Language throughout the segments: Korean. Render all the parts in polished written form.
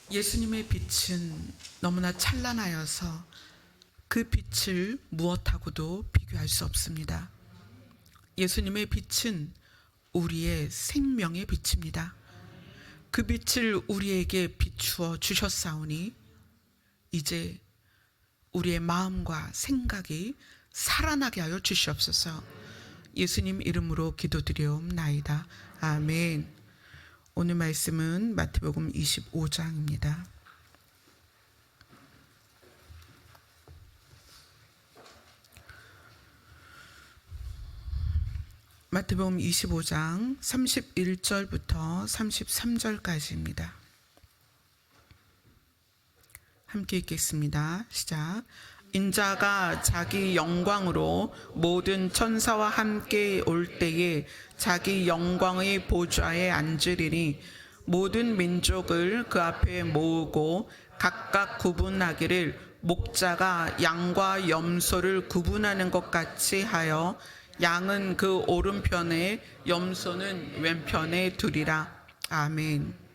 예수님의 빛은 너무나 찬란하여서 그 빛을 무엇하고도 비교할 수 없습니다. 예수님의 빛은 우리의 생명의 빛입니다. 그 빛을 우리에게 비추어 주셨사오니 이제 우리의 마음과 생각이 살아나게 하여 주시옵소서. 예수님 이름으로 기도드리옵나이다. 아멘. 오늘 말씀은 마태복음 25장입니다. 마태복음 25장 31절부터 33절까지입니다. 함께 읽겠습니다. 시작. 인자가 자기 영광으로 모든 천사와 함께 올 때에 자기 영광의 보좌에 앉으리니 모든 민족을 그 앞에 모으고 각각 구분하기를 목자가 양과 염소를 구분하는 것 같이 하여 양은 그 오른편에 염소는 왼편에 두리라. 아멘.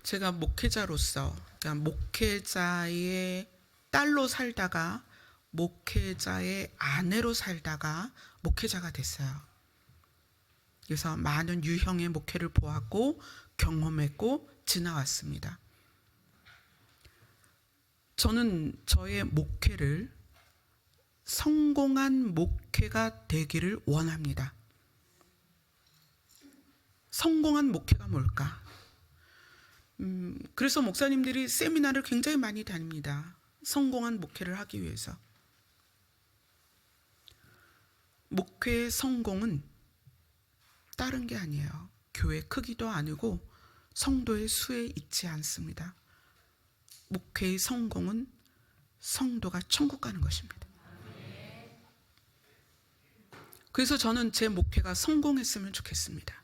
제가 목회자로서, 그러니까 목회자의 딸로 살다가 목회자의 아내로 살다가 목회자가 됐어요. 그래서 많은 유형의 목회를 보았고 경험했고 지나왔습니다. 저는 저의 목회를 성공한 목회가 되기를 원합니다. 성공한 목회가 뭘까? 그래서 목사님들이 세미나를 굉장히 많이 다닙니다. 성공한 목회를 하기 위해서. 목회의 성공은 다른 게 아니에요. 교회 크기도 아니고 성도의 수에 있지 않습니다. 목회의 성공은 성도가 천국 가는 것입니다. 그래서 저는 제 목회가 성공했으면 좋겠습니다.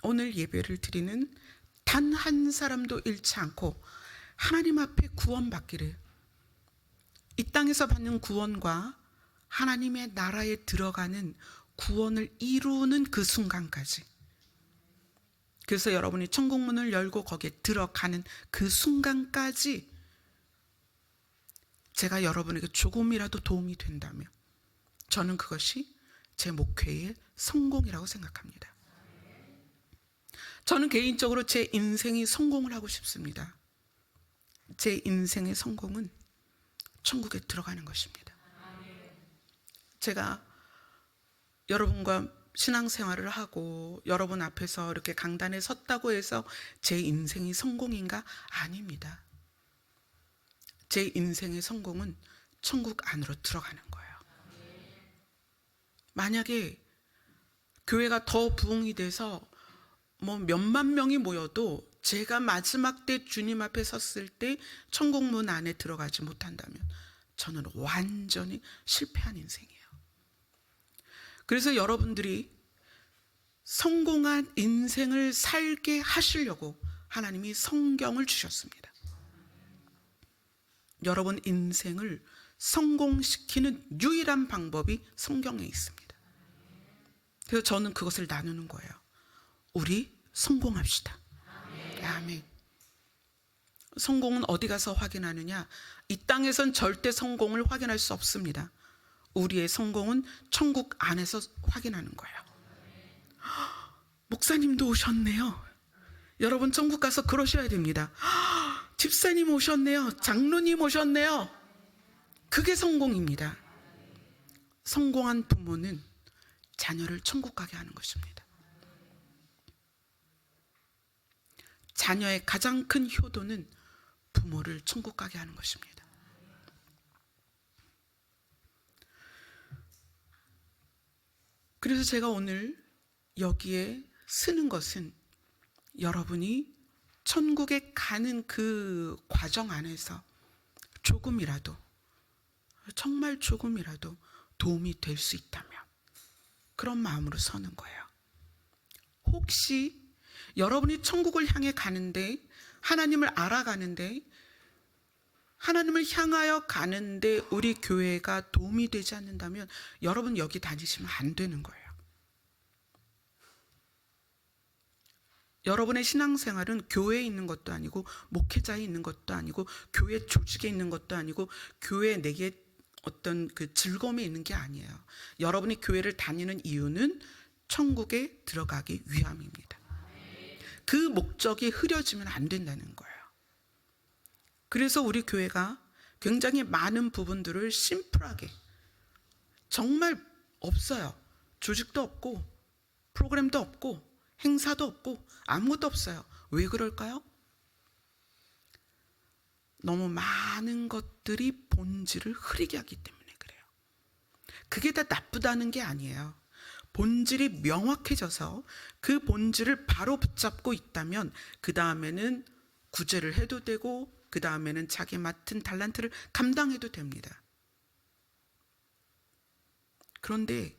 오늘 예배를 드리는 단 한 사람도 잃지 않고 하나님 앞에 구원받기를, 이 땅에서 받는 구원과 하나님의 나라에 들어가는 구원을 이루는 그 순간까지, 그래서 여러분이 천국문을 열고 거기에 들어가는 그 순간까지 제가 여러분에게 조금이라도 도움이 된다면 저는 그것이 제 목회의 성공이라고 생각합니다. 저는 개인적으로 제 인생이 성공을 하고 싶습니다. 제 인생의 성공은 천국에 들어가는 것입니다. 제가 여러분과 신앙생활을 하고 여러분 앞에서 이렇게 강단에 섰다고 해서 제 인생이 성공인가? 아닙니다. 제 인생의 성공은 천국 안으로 들어가는 거예요. 만약에 교회가 더 부흥이 돼서 몇만 명이 모여도 제가 마지막 때 주님 앞에 섰을 때 천국문 안에 들어가지 못한다면 저는 완전히 실패한 인생이에요. 그래서 여러분들이 성공한 인생을 살게 하시려고 하나님이 성경을 주셨습니다. 여러분 인생을 성공시키는 유일한 방법이 성경에 있습니다. 그래서 저는 그것을 나누는 거예요. 우리 성공합시다. 아멘. 성공은 어디 가서 확인하느냐? 이 땅에선 절대 성공을 확인할 수 없습니다. 우리의 성공은 천국 안에서 확인하는 거예요. 목사님도 오셨네요. 여러분 천국 가서 그러셔야 됩니다. 집사님 오셨네요. 장로님 오셨네요. 그게 성공입니다. 성공한 부모는 자녀를 천국 가게 하는 것입니다. 자녀의 가장 큰 효도는 부모를 천국 가게 하는 것입니다. 그래서 제가 오늘 여기에 쓰는 것은 여러분이 천국에 가는 그 과정 안에서 조금이라도, 정말 조금이라도 도움이 될 수 있다면 그런 마음으로 서는 거예요. 혹시 여러분이 천국을 향해 가는데, 하나님을 알아가는데, 하나님을 향하여 가는데 우리 교회가 도움이 되지 않는다면 여러분 여기 다니시면 안 되는 거예요. 여러분의 신앙생활은 교회에 있는 것도 아니고 목회자에 있는 것도 아니고 교회 조직에 있는 것도 아니고 교회 내게 어떤 그 즐거움에 있는 게 아니에요. 여러분이 교회를 다니는 이유는 천국에 들어가기 위함입니다. 그 목적이 흐려지면 안 된다는 거예요. 그래서 우리 교회가 굉장히 많은 부분들을 심플하게, 정말 없어요. 조직도 없고 프로그램도 없고 행사도 없고 아무것도 없어요. 왜 그럴까요? 너무 많은 것들이 본질을 흐리게 하기 때문에 그래요. 그게 다 나쁘다는 게 아니에요. 본질이 명확해져서 그 본질을 바로 붙잡고 있다면 그 다음에는 구제를 해도 되고 그 다음에는 자기 맡은 달란트를 감당해도 됩니다. 그런데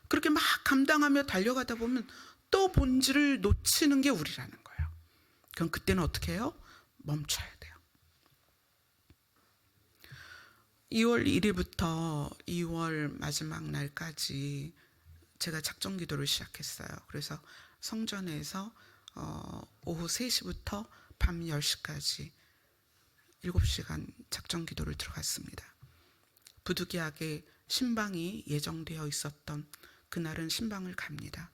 그렇게 막 감당하며 달려가다 보면 또 본질을 놓치는 게 우리라는 거예요. 그럼 그때는 어떻게 해요? 멈춰야 돼요. 2월 1일부터 2월 마지막 날까지 제가 작정 기도를 시작했어요. 그래서 성전에서 오후 3시부터 밤 10시까지 7시간 작정 기도를 들어갔습니다. 부득이하게 신방이 예정되어 있었던 그날은 신방을 갑니다.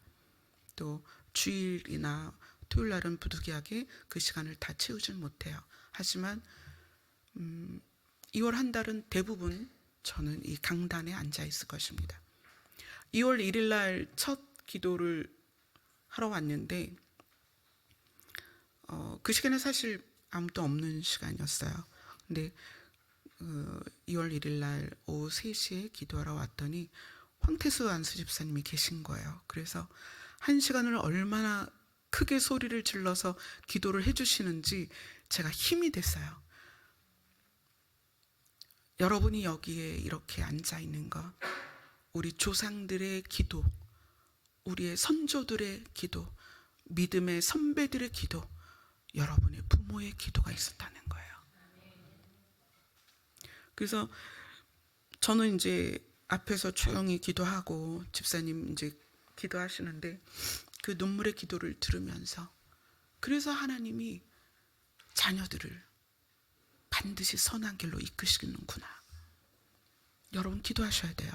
또 주일이나 토요일 날은 부득이하게 그 시간을 다 채우진 못해요. 하지만 2월 한 달은 대부분 저는 이 강단에 앉아 있을 것입니다. 2월 1일 날 첫 기도를 하러 왔는데 그 시간에 사실 아무도 없는 시간이었어요. 근데 2월 1일 날 오후 3시에 기도하러 왔더니 황태수 안수 집사님이 계신 거예요. 그래서 1시간을 얼마나 크게 소리를 질러서 기도를 해주시는지 제가 힘이 됐어요. 여러분이 여기에 이렇게 앉아 있는 것, 우리 조상들의 기도, 우리의 선조들의 기도, 믿음의 선배들의 기도, 여러분의 부모의 기도가 있었다는 거예요. 그래서 저는 이제 앞에서 조용히 기도하고 집사님 이제 기도하시는데 그 눈물의 기도를 들으면서, 그래서 하나님이 자녀들을 반드시 선한 길로 이끄시는구나. 여러분 기도하셔야 돼요.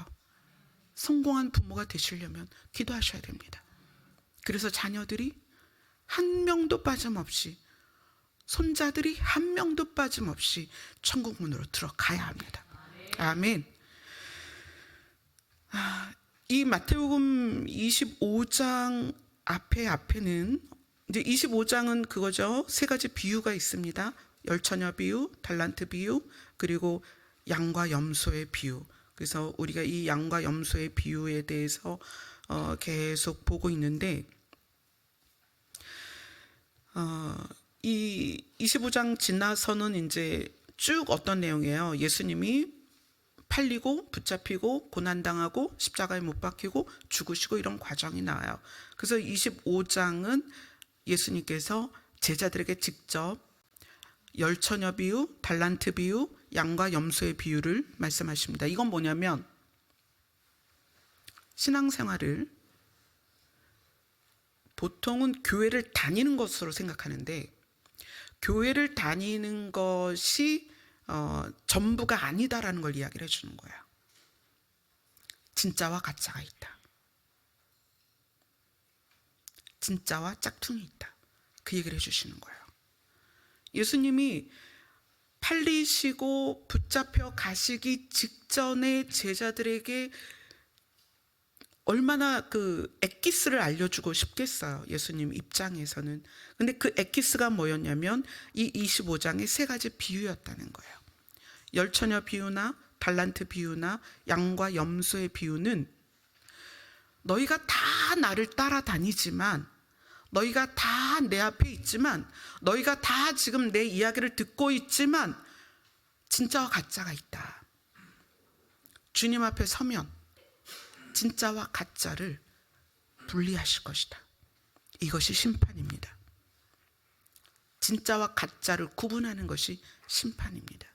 성공한 부모가 되시려면 기도하셔야 됩니다. 그래서 자녀들이 한 명도 빠짐없이, 손자들이 한 명도 빠짐없이 천국 문으로 들어가야 합니다. 아멘. 이 마태복음 25장 앞에는 이제 25장은 그거죠. 세 가지 비유가 있습니다. 열처녀 비유, 달란트 비유, 그리고 양과 염소의 비유. 그래서 우리가 이 양과 염소의 비유에 대해서 계속 보고 있는데 이 25장 지나서는 이제 쭉 어떤 내용이에요. 예수님이 팔리고 붙잡히고 고난당하고 십자가에 못 박히고 죽으시고 이런 과정이 나와요. 그래서 25장은 예수님께서 제자들에게 직접 열처녀 비유, 달란트 비유, 양과 염소의 비유를 말씀하십니다. 이건 뭐냐면 신앙생활을 보통은 교회를 다니는 것으로 생각하는데 교회를 다니는 것이 전부가 아니다라는 걸 이야기를 해주는 거예요. 진짜와 가짜가 있다. 진짜와 짝퉁이 있다. 그 얘기를 해주시는 거예요. 예수님이 팔리시고 붙잡혀 가시기 직전에 제자들에게 얼마나 그 엑기스를 알려주고 싶겠어요. 예수님 입장에서는. 근데 그 엑기스가 뭐였냐면 이 25장의 세 가지 비유였다는 거예요. 열처녀 비유나 달란트 비유나 양과 염소의 비유는 너희가 다 나를 따라다니지만, 너희가 다 내 앞에 있지만, 너희가 다 지금 내 이야기를 듣고 있지만 진짜와 가짜가 있다. 주님 앞에 서면 진짜와 가짜를 분리하실 것이다. 이것이 심판입니다. 진짜와 가짜를 구분하는 것이 심판입니다.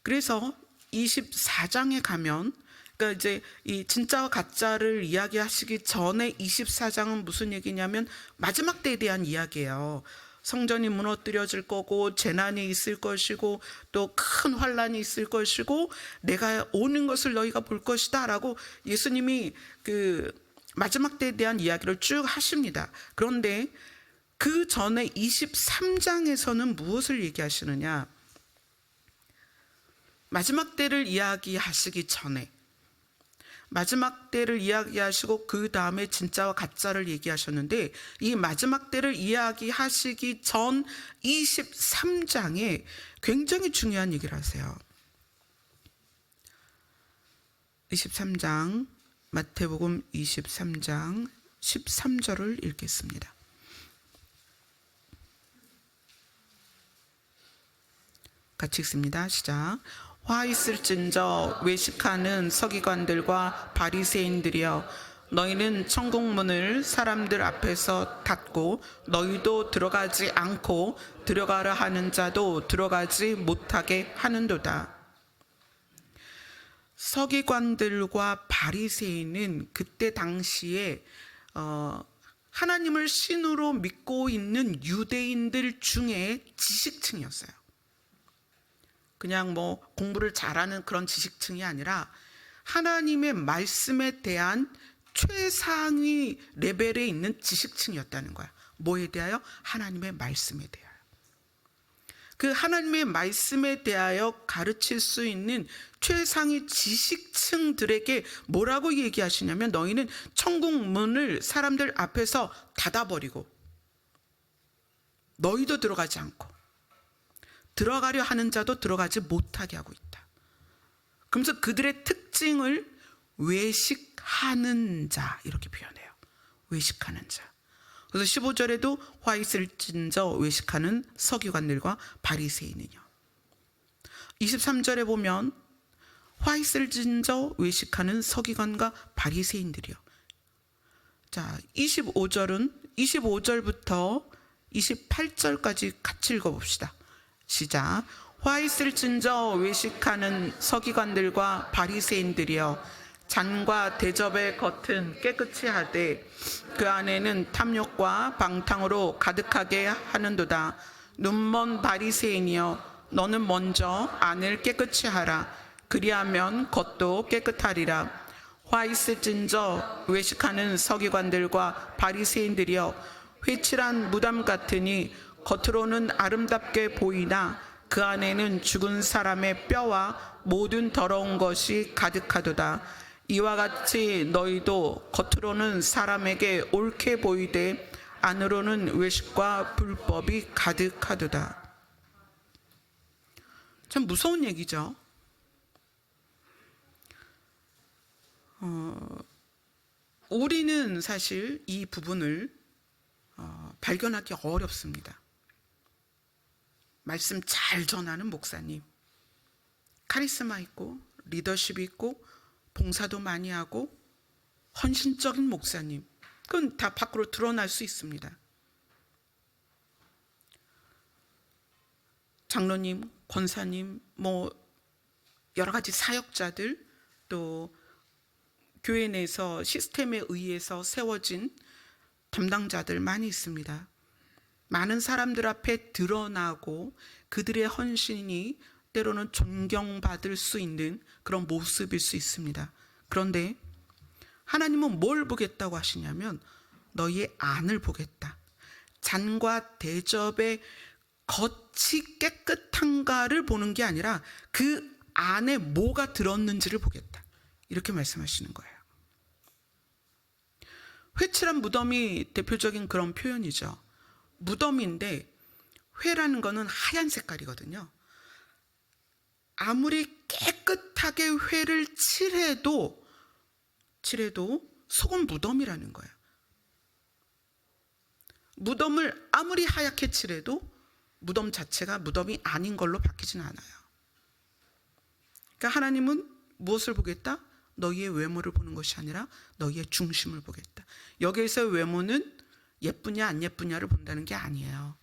그래서 24장에 가면 그러니까 이제 이 진짜와 가짜를 이야기하시기 전에 24장은 무슨 얘기냐면 마지막 때에 대한 이야기예요. 성전이 무너뜨려질 거고 재난이 있을 것이고 또 큰 환란이 있을 것이고 내가 오는 것을 너희가 볼 것이다 라고 예수님이 그 마지막 때에 대한 이야기를 쭉 하십니다. 그런데 그 전에 23장에서는 무엇을 얘기하시느냐? 마지막 때를 이야기하시기 전에, 마지막 때를 이야기하시고 그 다음에 진짜와 가짜를 얘기하셨는데, 이 마지막 때를 이야기하시기 전 23장에 굉장히 중요한 얘기를 하세요. 23장, 마태복음 23장 13절을 읽겠습니다. 같이 읽습니다. 시작. 화 있을진저 외식하는 서기관들과 바리새인들이여, 너희는 천국문을 사람들 앞에서 닫고 너희도 들어가지 않고 들어가라 하는 자도 들어가지 못하게 하는도다. 서기관들과 바리새인은 그때 당시에 하나님을 신으로 믿고 있는 유대인들 중에 지식층이었어요. 그냥 뭐 공부를 잘하는 그런 지식층이 아니라 하나님의 말씀에 대한 최상위 레벨에 있는 지식층이었다는 거야. 뭐에 대하여? 하나님의 말씀에 대하여. 그 하나님의 말씀에 대하여 가르칠 수 있는 최상위 지식층들에게 뭐라고 얘기하시냐면, 너희는 천국 문을 사람들 앞에서 닫아버리고 너희도 들어가지 않고 들어가려 하는 자도 들어가지 못하게 하고 있다. 그러면서 그들의 특징을 외식하는 자 이렇게 표현해요. 외식하는 자. 그래서 15절에도 화 있을진저 외식하는 서기관들과 바리새인이요. 23절에 보면 화 있을진저 외식하는 서기관과 바리새인들이요. 자, 25절부터 28절까지 같이 읽어봅시다. 시작. 화 있을진저 외식하는 서기관들과 바리새인들이여, 잔과 대접의 겉은 깨끗이 하되 그 안에는 탐욕과 방탕으로 가득하게 하는도다. 눈먼 바리새인이여, 너는 먼저 안을 깨끗이 하라. 그리하면 겉도 깨끗하리라. 화 있을진저 외식하는 서기관들과 바리새인들이여, 회칠한 무덤 같으니 겉으로는 아름답게 보이나 그 안에는 죽은 사람의 뼈와 모든 더러운 것이 가득하도다. 이와 같이 너희도 겉으로는 사람에게 옳게 보이되 안으로는 외식과 불법이 가득하도다. 참 무서운 얘기죠. 우리는 사실 이 부분을 발견하기 어렵습니다. 말씀 잘 전하는 목사님, 카리스마 있고 리더십이 있고 봉사도 많이 하고 헌신적인 목사님, 그건 다 밖으로 드러날 수 있습니다. 장로님, 권사님, 뭐 여러 가지 사역자들, 또 교회 내에서 시스템에 의해서 세워진 담당자들 많이 있습니다. 많은 사람들 앞에 드러나고 그들의 헌신이 때로는 존경받을 수 있는 그런 모습일 수 있습니다. 그런데 하나님은 뭘 보겠다고 하시냐면, 너희의 안을 보겠다. 잔과 대접의 겉이 깨끗한가를 보는 게 아니라 그 안에 뭐가 들었는지를 보겠다. 이렇게 말씀하시는 거예요. 회칠한 무덤이 대표적인 그런 표현이죠. 무덤인데 회라는 거는 하얀 색깔이거든요. 아무리 깨끗하게 회를 칠해도 속은 무덤이라는 거예요. 무덤을 아무리 하얗게 칠해도 무덤 자체가 무덤이 아닌 걸로 바뀌진 않아요. 그러니까 하나님은 무엇을 보겠다? 너희의 외모를 보는 것이 아니라 너희의 중심을 보겠다. 여기에서 외모는 예쁘냐 안 예쁘냐를 본다는 게 아니에요.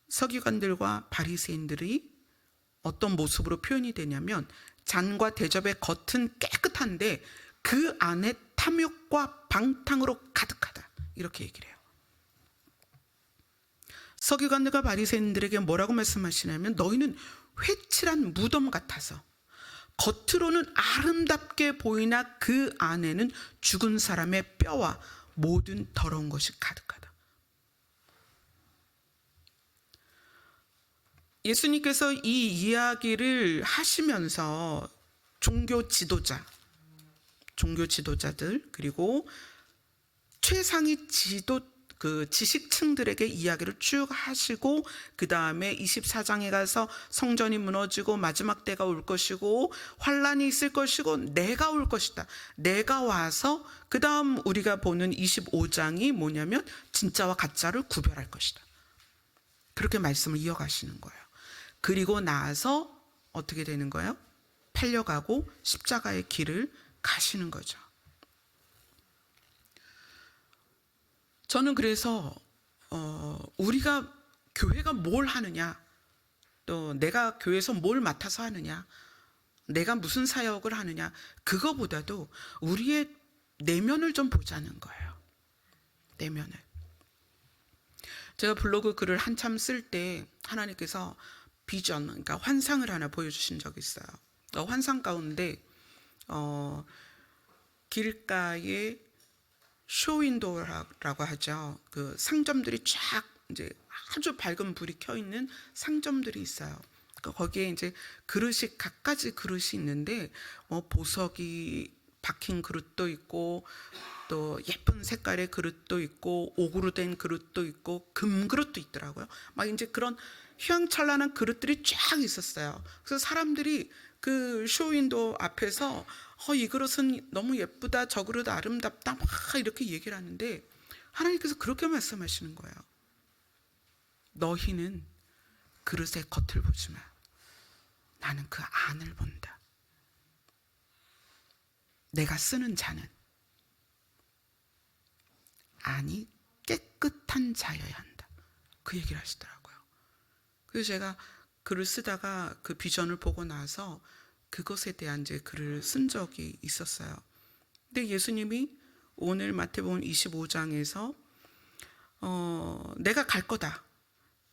서기관들과 바리새인들이 어떤 모습으로 표현이 되냐면 잔과 대접의 겉은 깨끗한데 그 안에 탐욕과 방탕으로 가득하다, 이렇게 얘기를 해요. 서기관들과 바리새인들에게 뭐라고 말씀하시냐면 너희는 회칠한 무덤 같아서 겉으로는 아름답게 보이나 그 안에는 죽은 사람의 뼈와 모든 더러운 것이 가득하다. 예수님께서 이 이야기를 하시면서 종교 지도자들 그리고 최상위 지식층들에게 이야기를 쭉 하시고, 그 다음에 24장에 가서 성전이 무너지고 마지막 때가 올 것이고 환란이 있을 것이고 내가 올 것이다, 내가 와서 그 다음 우리가 보는 25장이 뭐냐면 진짜와 가짜를 구별할 것이다, 그렇게 말씀을 이어가시는 거예요. 그리고 나서 어떻게 되는 거예요? 팔려가고 십자가의 길을 가시는 거죠. 저는 그래서 우리가 교회가 뭘 하느냐, 또 내가 교회에서 뭘 맡아서 하느냐, 내가 무슨 사역을 하느냐, 그거보다도 우리의 내면을 좀 보자는 거예요. 내면을. 제가 블로그 글을 한참 쓸 때 하나님께서 비전, 그러니까 환상을 하나 보여주신 적이 있어요. 환상 가운데 길가에 쇼윈도라고 하죠. 그 상점들이 쫙 이제 아주 밝은 불이 켜 있는 상점들이 있어요. 거기에 이제 그릇이, 갖가지 그릇이 있는데 보석이 박힌 그릇도 있고 또 예쁜 색깔의 그릇도 있고 옥으로 된 그릇도 있고 금 그릇도 있더라고요. 막 이제 그런 휘황찬란한 그릇들이 쫙 있었어요. 그래서 사람들이 그 쇼윈도 앞에서 이 그릇은 너무 예쁘다, 저 그릇 아름답다, 막 이렇게 얘기를 하는데 하나님께서 그렇게 말씀하시는 거예요. 너희는 그릇의 겉을 보지 마. 나는 그 안을 본다. 내가 쓰는 자는 안이 깨끗한 자여야 한다, 그 얘기를 하시더라고요. 그래서 제가 글을 쓰다가 그 비전을 보고 나서 그것에 대한 이제 글을 쓴 적이 있었어요. 근데 예수님이 오늘 마태복음 25장에서 내가 갈 거다,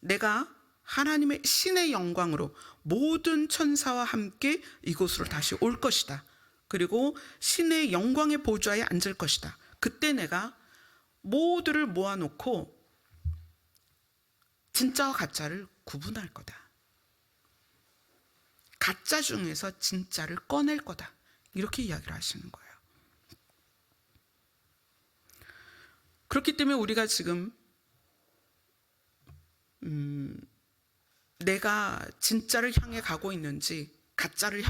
내가 하나님의 신의 영광으로 모든 천사와 함께 이곳으로 다시 올 것이다, 그리고 신의 영광의 보좌에 앉을 것이다, 그때 내가 모두를 모아놓고 진짜와 가짜를 구분할 거다, 가짜 중에서 진짜를 꺼낼 거다, 이렇게 이야기를 하시는 거예요. 그렇기 때문에 우리가 지금 내가 진짜를 향해 가고 있는지 가짜를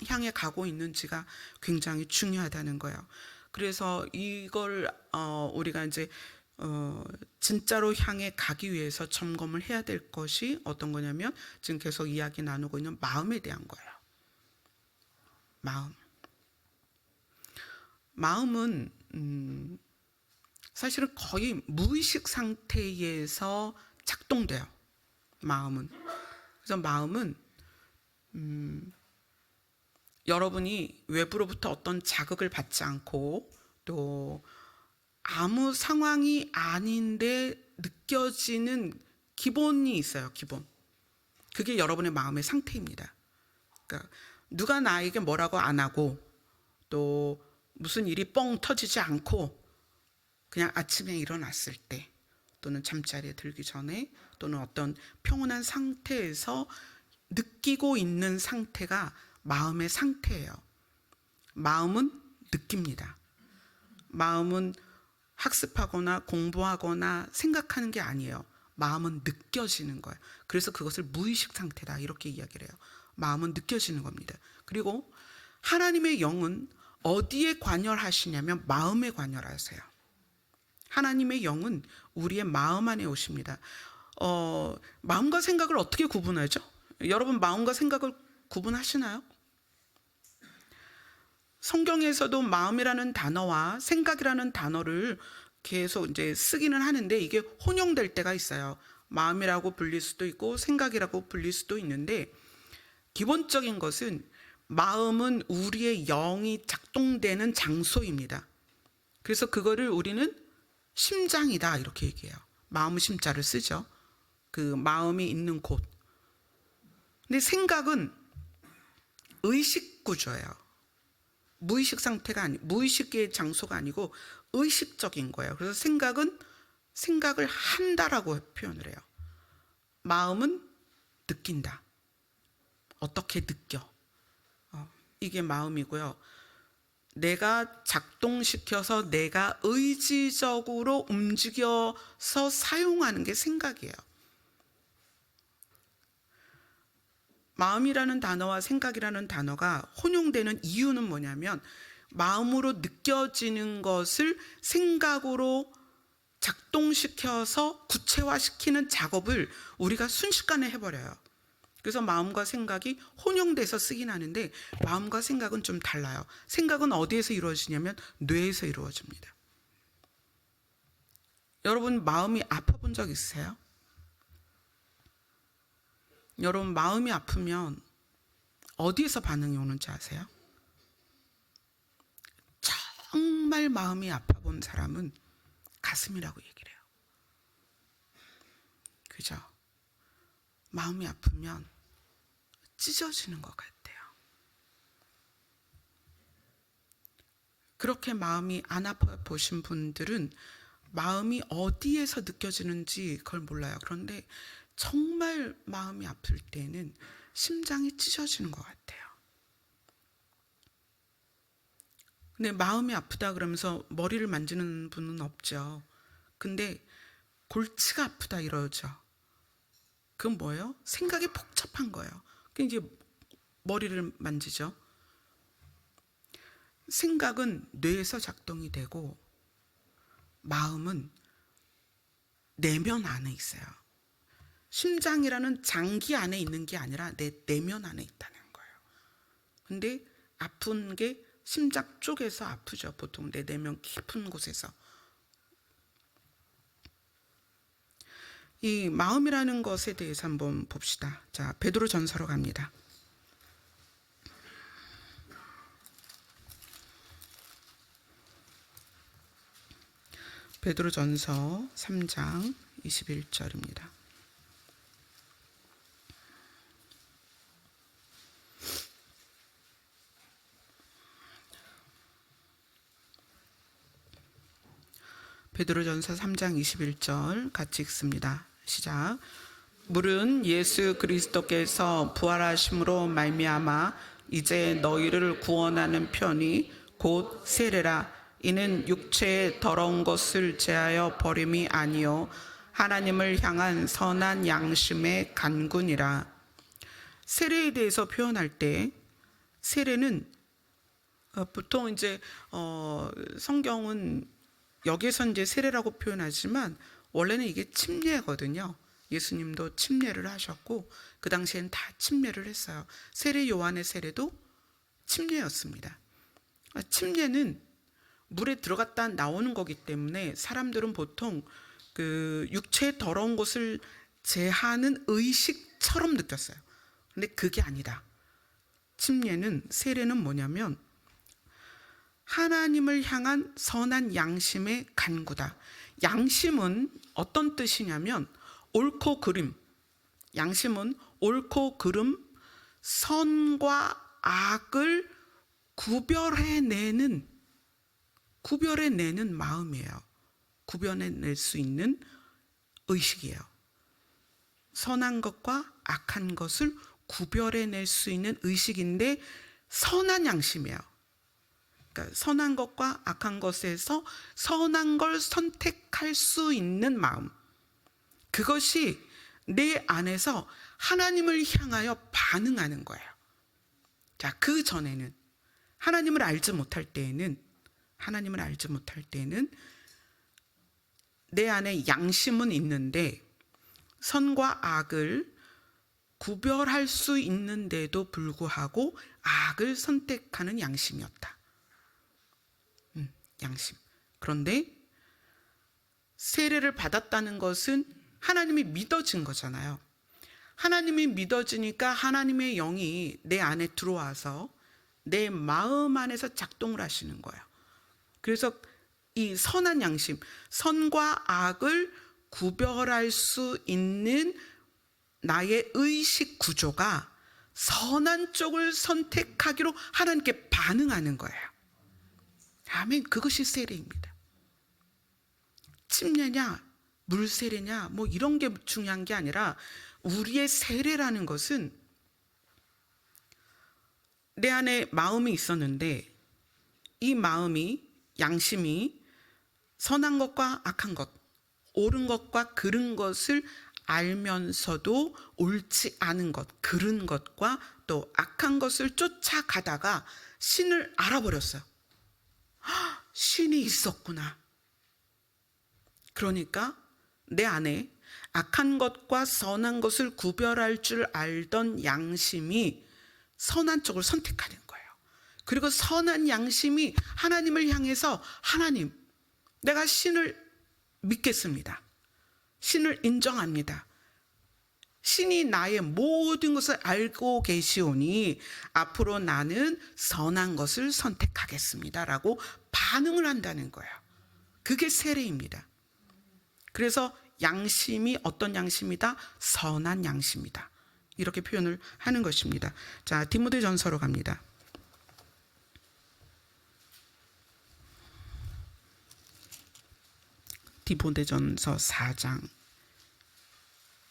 향해 가고 있는지가 굉장히 중요하다는 거예요. 그래서 이걸 우리가 이제 진짜로 향해 가기 위해서 점검을 해야 될 것이 어떤 거냐면 지금 계속 이야기 나누고 있는 마음에 대한 거예요. 마음은 사실은 거의 무의식 상태에서 작동돼요. 마음은. 그래서 마음은 여러분이 외부로부터 어떤 자극을 받지 않고 또 아무 상황이 아닌데 느껴지는 기본이 있어요. 기본. 그게 여러분의 마음의 상태입니다. 그러니까 누가 나에게 뭐라고 안 하고 또 무슨 일이 뻥 터지지 않고 그냥 아침에 일어났을 때 또는 잠자리에 들기 전에 또는 어떤 평온한 상태에서 느끼고 있는 상태가 마음의 상태예요. 마음은 느낍니다. 마음은 학습하거나 공부하거나 생각하는 게 아니에요. 마음은 느껴지는 거예요. 그래서 그것을 무의식 상태다, 이렇게 이야기를 해요. 마음은 느껴지는 겁니다. 그리고 하나님의 영은 어디에 관여하시냐면 마음에 관여하세요. 하나님의 영은 우리의 마음 안에 오십니다. 마음과 생각을 어떻게 구분하죠? 여러분 마음과 생각을 구분하시나요? 성경에서도 마음이라는 단어와 생각이라는 단어를 계속 이제 쓰기는 하는데 이게 혼용될 때가 있어요. 마음이라고 불릴 수도 있고 생각이라고 불릴 수도 있는데 기본적인 것은 마음은 우리의 영이 작동되는 장소입니다. 그래서 그거를 우리는 심장이다 이렇게 얘기해요. 마음 심자를 쓰죠. 그 마음이 있는 곳. 근데 생각은 의식 구조예요. 무의식 상태가 무의식의 장소가 아니고 의식적인 거예요. 그래서 생각은 생각을 한다라고 표현을 해요. 마음은 느낀다. 어떻게 느껴? 이게 마음이고요. 내가 작동시켜서 내가 의지적으로 움직여서 사용하는 게 생각이에요. 마음이라는 단어와 생각이라는 단어가 혼용되는 이유는 뭐냐면 마음으로 느껴지는 것을 생각으로 작동시켜서 구체화시키는 작업을 우리가 순식간에 해버려요. 그래서 마음과 생각이 혼용돼서 쓰긴 하는데 마음과 생각은 좀 달라요. 생각은 어디에서 이루어지냐면 뇌에서 이루어집니다. 여러분 마음이 아파본 적 있으세요? 여러분 마음이 아프면 어디에서 반응이 오는지 아세요? 정말 마음이 아파본 사람은 가슴이라고 얘기를 해요. 그죠? 마음이 아프면 찢어지는 것 같아요. 그렇게 마음이 안 아파 보신 분들은 마음이 어디에서 느껴지는지 그걸 몰라요. 그런데 정말 마음이 아플 때는 심장이 찢어지는 것 같아요. 근데 마음이 아프다 그러면서 머리를 만지는 분은 없죠. 근데 골치가 아프다 이러죠. 그건 뭐예요? 생각이 복잡한 거예요. 그러니까 이제 머리를 만지죠. 생각은 뇌에서 작동이 되고 마음은 내면 안에 있어요. 심장이라는 장기 안에 있는 게 아니라 내 내면 안에 있다는 거예요. 근데 아픈 게 심장 쪽에서 아프죠. 보통 내 내면 깊은 곳에서. 이 마음이라는 것에 대해서 한번 봅시다. 자, 베드로전서로 갑니다. 베드로전서 3장 21절입니다. 베드로전서 3장 21절 같이 읽습니다. 시작. 물은 예수 그리스도께서 부활하심으로 말미암아 이제 너희를 구원하는 편이 곧 세례라. 이는 육체의 더러운 것을 제하여 버림이 아니요 하나님을 향한 선한 양심의 간군이라. 세례에 대해서 표현할 때 세례는 보통 이제 성경은 여기서 이제 세례라고 표현하지만 원래는 이게 침례거든요. 예수님도 침례를 하셨고 그 당시엔 다 침례를 했어요. 세례 요한의 세례도 침례였습니다. 침례는 물에 들어갔다 나오는 거기 때문에 사람들은 보통 그 육체의 더러운 것을 제하는 의식처럼 느꼈어요. 근데 그게 아니다. 침례는 세례는 뭐냐면 하나님을 향한 선한 양심의 간구다. 양심은 어떤 뜻이냐면 옳고 그름. 양심은 옳고 그름, 선과 악을 구별해내는 마음이에요. 구별해낼 수 있는 의식이에요. 선한 것과 악한 것을 구별해낼 수 있는 의식인데 선한 양심이에요. 그러니까 선한 것과 악한 것에서 선한 걸 선택할 수 있는 마음. 그것이 내 안에서 하나님을 향하여 반응하는 거예요. 자, 그 전에는 하나님을 알지 못할 때에는 내 안에 양심은 있는데 선과 악을 구별할 수 있는데도 불구하고 악을 선택하는 양심이었다. 양심. 그런데 세례를 받았다는 것은 하나님이 믿어진 거잖아요. 하나님이 믿어지니까 하나님의 영이 내 안에 들어와서 내 마음 안에서 작동을 하시는 거예요. 그래서 이 선한 양심, 선과 악을 구별할 수 있는 나의 의식 구조가 선한 쪽을 선택하기로 하나님께 반응하는 거예요. 아멘. 그것이 세례입니다. 침례냐 물 세례냐 뭐 이런 게 중요한 게 아니라, 우리의 세례라는 것은 내 안에 마음이 있었는데 이 마음이, 양심이 선한 것과 악한 것, 옳은 것과 그른 것을 알면서도 옳지 않은 것, 그른 것과 또 악한 것을 쫓아가다가 신을 알아버렸어요. 신이 있었구나. 그러니까 내 안에 악한 것과 선한 것을 구별할 줄 알던 양심이 선한 쪽을 선택하는 거예요. 그리고 선한 양심이 하나님을 향해서, 하나님, 내가 신을 믿겠습니다. 신을 인정합니다. 신이 나의 모든 것을 알고 계시오니 앞으로 나는 선한 것을 선택하겠습니다 라고 반응을 한다는 거예요. 그게 세례입니다. 그래서 양심이 어떤 양심이다? 선한 양심이다. 이렇게 표현을 하는 것입니다. 자, 디모데전서로 갑니다. 디모데전서 4장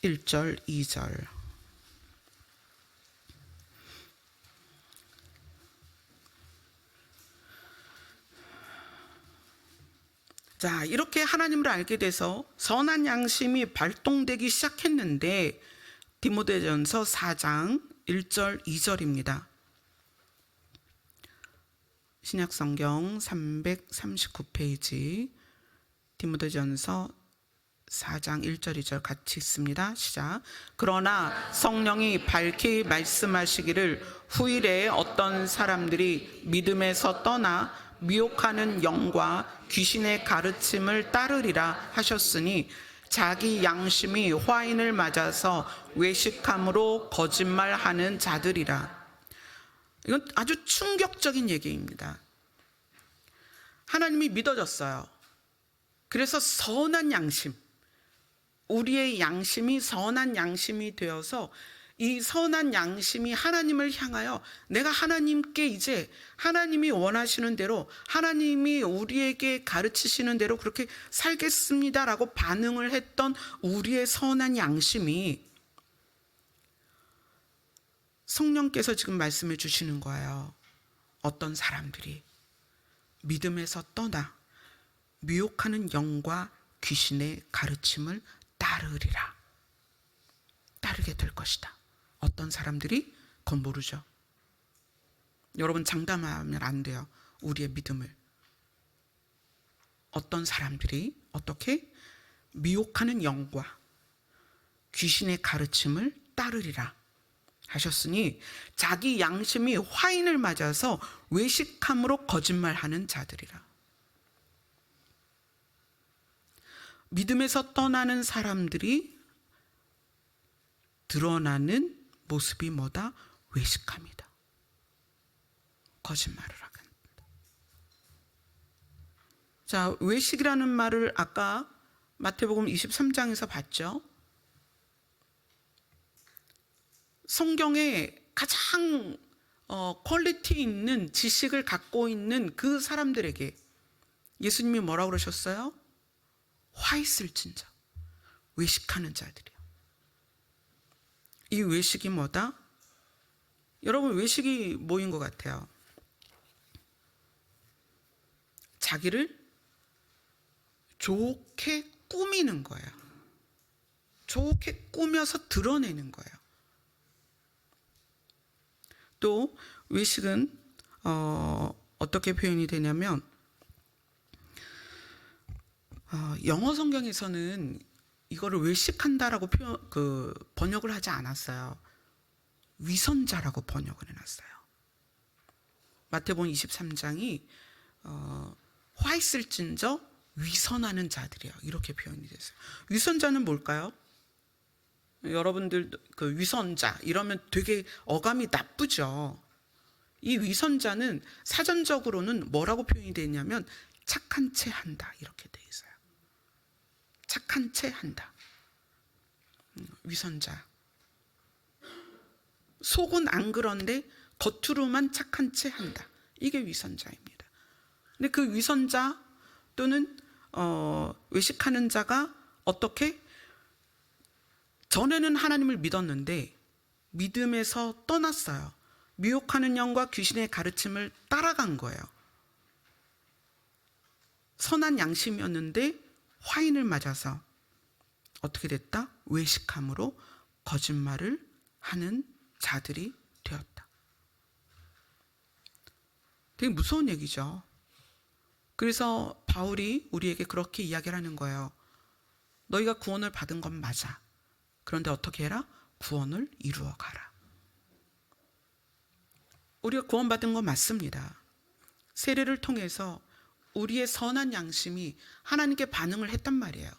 1절 2절. 자, 이렇게 하나님을 알게 돼서 선한 양심이 발동되기 시작했는데, 디모데전서 4장 1절 2절입니다. 신약성경 339페이지 디모데전서 4장 1절 2절 같이 있습니다. 시작. 그러나 성령이 밝히 말씀하시기를 후일에 어떤 사람들이 믿음에서 떠나 미혹하는 영과 귀신의 가르침을 따르리라 하셨으니 자기 양심이 화인을 맞아서 외식함으로 거짓말하는 자들이라. 이건 아주 충격적인 얘기입니다. 하나님이 믿어졌어요. 그래서 선한 양심, 우리의 양심이 선한 양심이 되어서 이 선한 양심이 하나님을 향하여 내가 하나님께 이제 하나님이 원하시는 대로, 하나님이 우리에게 가르치시는 대로 그렇게 살겠습니다라고 반응을 했던 우리의 선한 양심이 성령께서 지금 말씀해 주시는 거예요. 어떤 사람들이 믿음에서 떠나 미혹하는 영과 귀신의 가르침을 따르리라. 따르게 될 것이다. 어떤 사람들이? 그건 모르죠. 여러분, 장담하면 안 돼요. 우리의 믿음을. 어떤 사람들이 어떻게? 미혹하는 영과 귀신의 가르침을 따르리라 하셨으니 자기 양심이 화인을 맞아서 외식함으로 거짓말하는 자들이라. 믿음에서 떠나는 사람들이 드러나는 모습이 뭐다? 외식함이다. 거짓말을 하겠다. 자, 외식이라는 말을 아까 마태복음 23장에서 봤죠. 성경에 가장 퀄리티 있는 지식을 갖고 있는 그 사람들에게 예수님이 뭐라고 그러셨어요? 화 있을진저 외식하는 자들이요. 이 외식이 뭐다? 여러분, 외식이 뭐인 것 같아요? 자기를 좋게 꾸미는 거예요. 좋게 꾸며서 드러내는 거예요. 또 외식은 어떻게 표현이 되냐면 영어 성경에서는 이거를 외식한다라고 번역을 하지 않았어요. 위선자라고 번역을 해놨어요. 마태복음 23장이 화 있을진저 위선하는 자들이요, 이렇게 표현이 됐어요. 위선자는 뭘까요? 여러분들 그 위선자 이러면 되게 어감이 나쁘죠. 이 위선자는 사전적으로는 뭐라고 표현이 되어 있냐면 착한 채 한다 이렇게 되어 있어요. 착한 채 한다. 위선자. 속은 안 그런데 겉으로만 착한 채 한다. 이게 위선자입니다. 근데 그 위선자 또는 외식하는 자가 어떻게? 전에는 하나님을 믿었는데 믿음에서 떠났어요. 미혹하는 영과 귀신의 가르침을 따라간 거예요. 선한 양심이었는데 화인을 맞아서 어떻게 됐다? 외식함으로 거짓말을 하는 자들이 되었다. 되게 무서운 얘기죠. 그래서 바울이 우리에게 그렇게 이야기를 하는 거예요. 너희가 구원을 받은 건 맞아. 그런데 어떻게 해라? 구원을 이루어 가라. 우리가 구원받은 건 맞습니다. 세례를 통해서 우리의 선한 양심이 하나님께 반응을 했단 말이에요.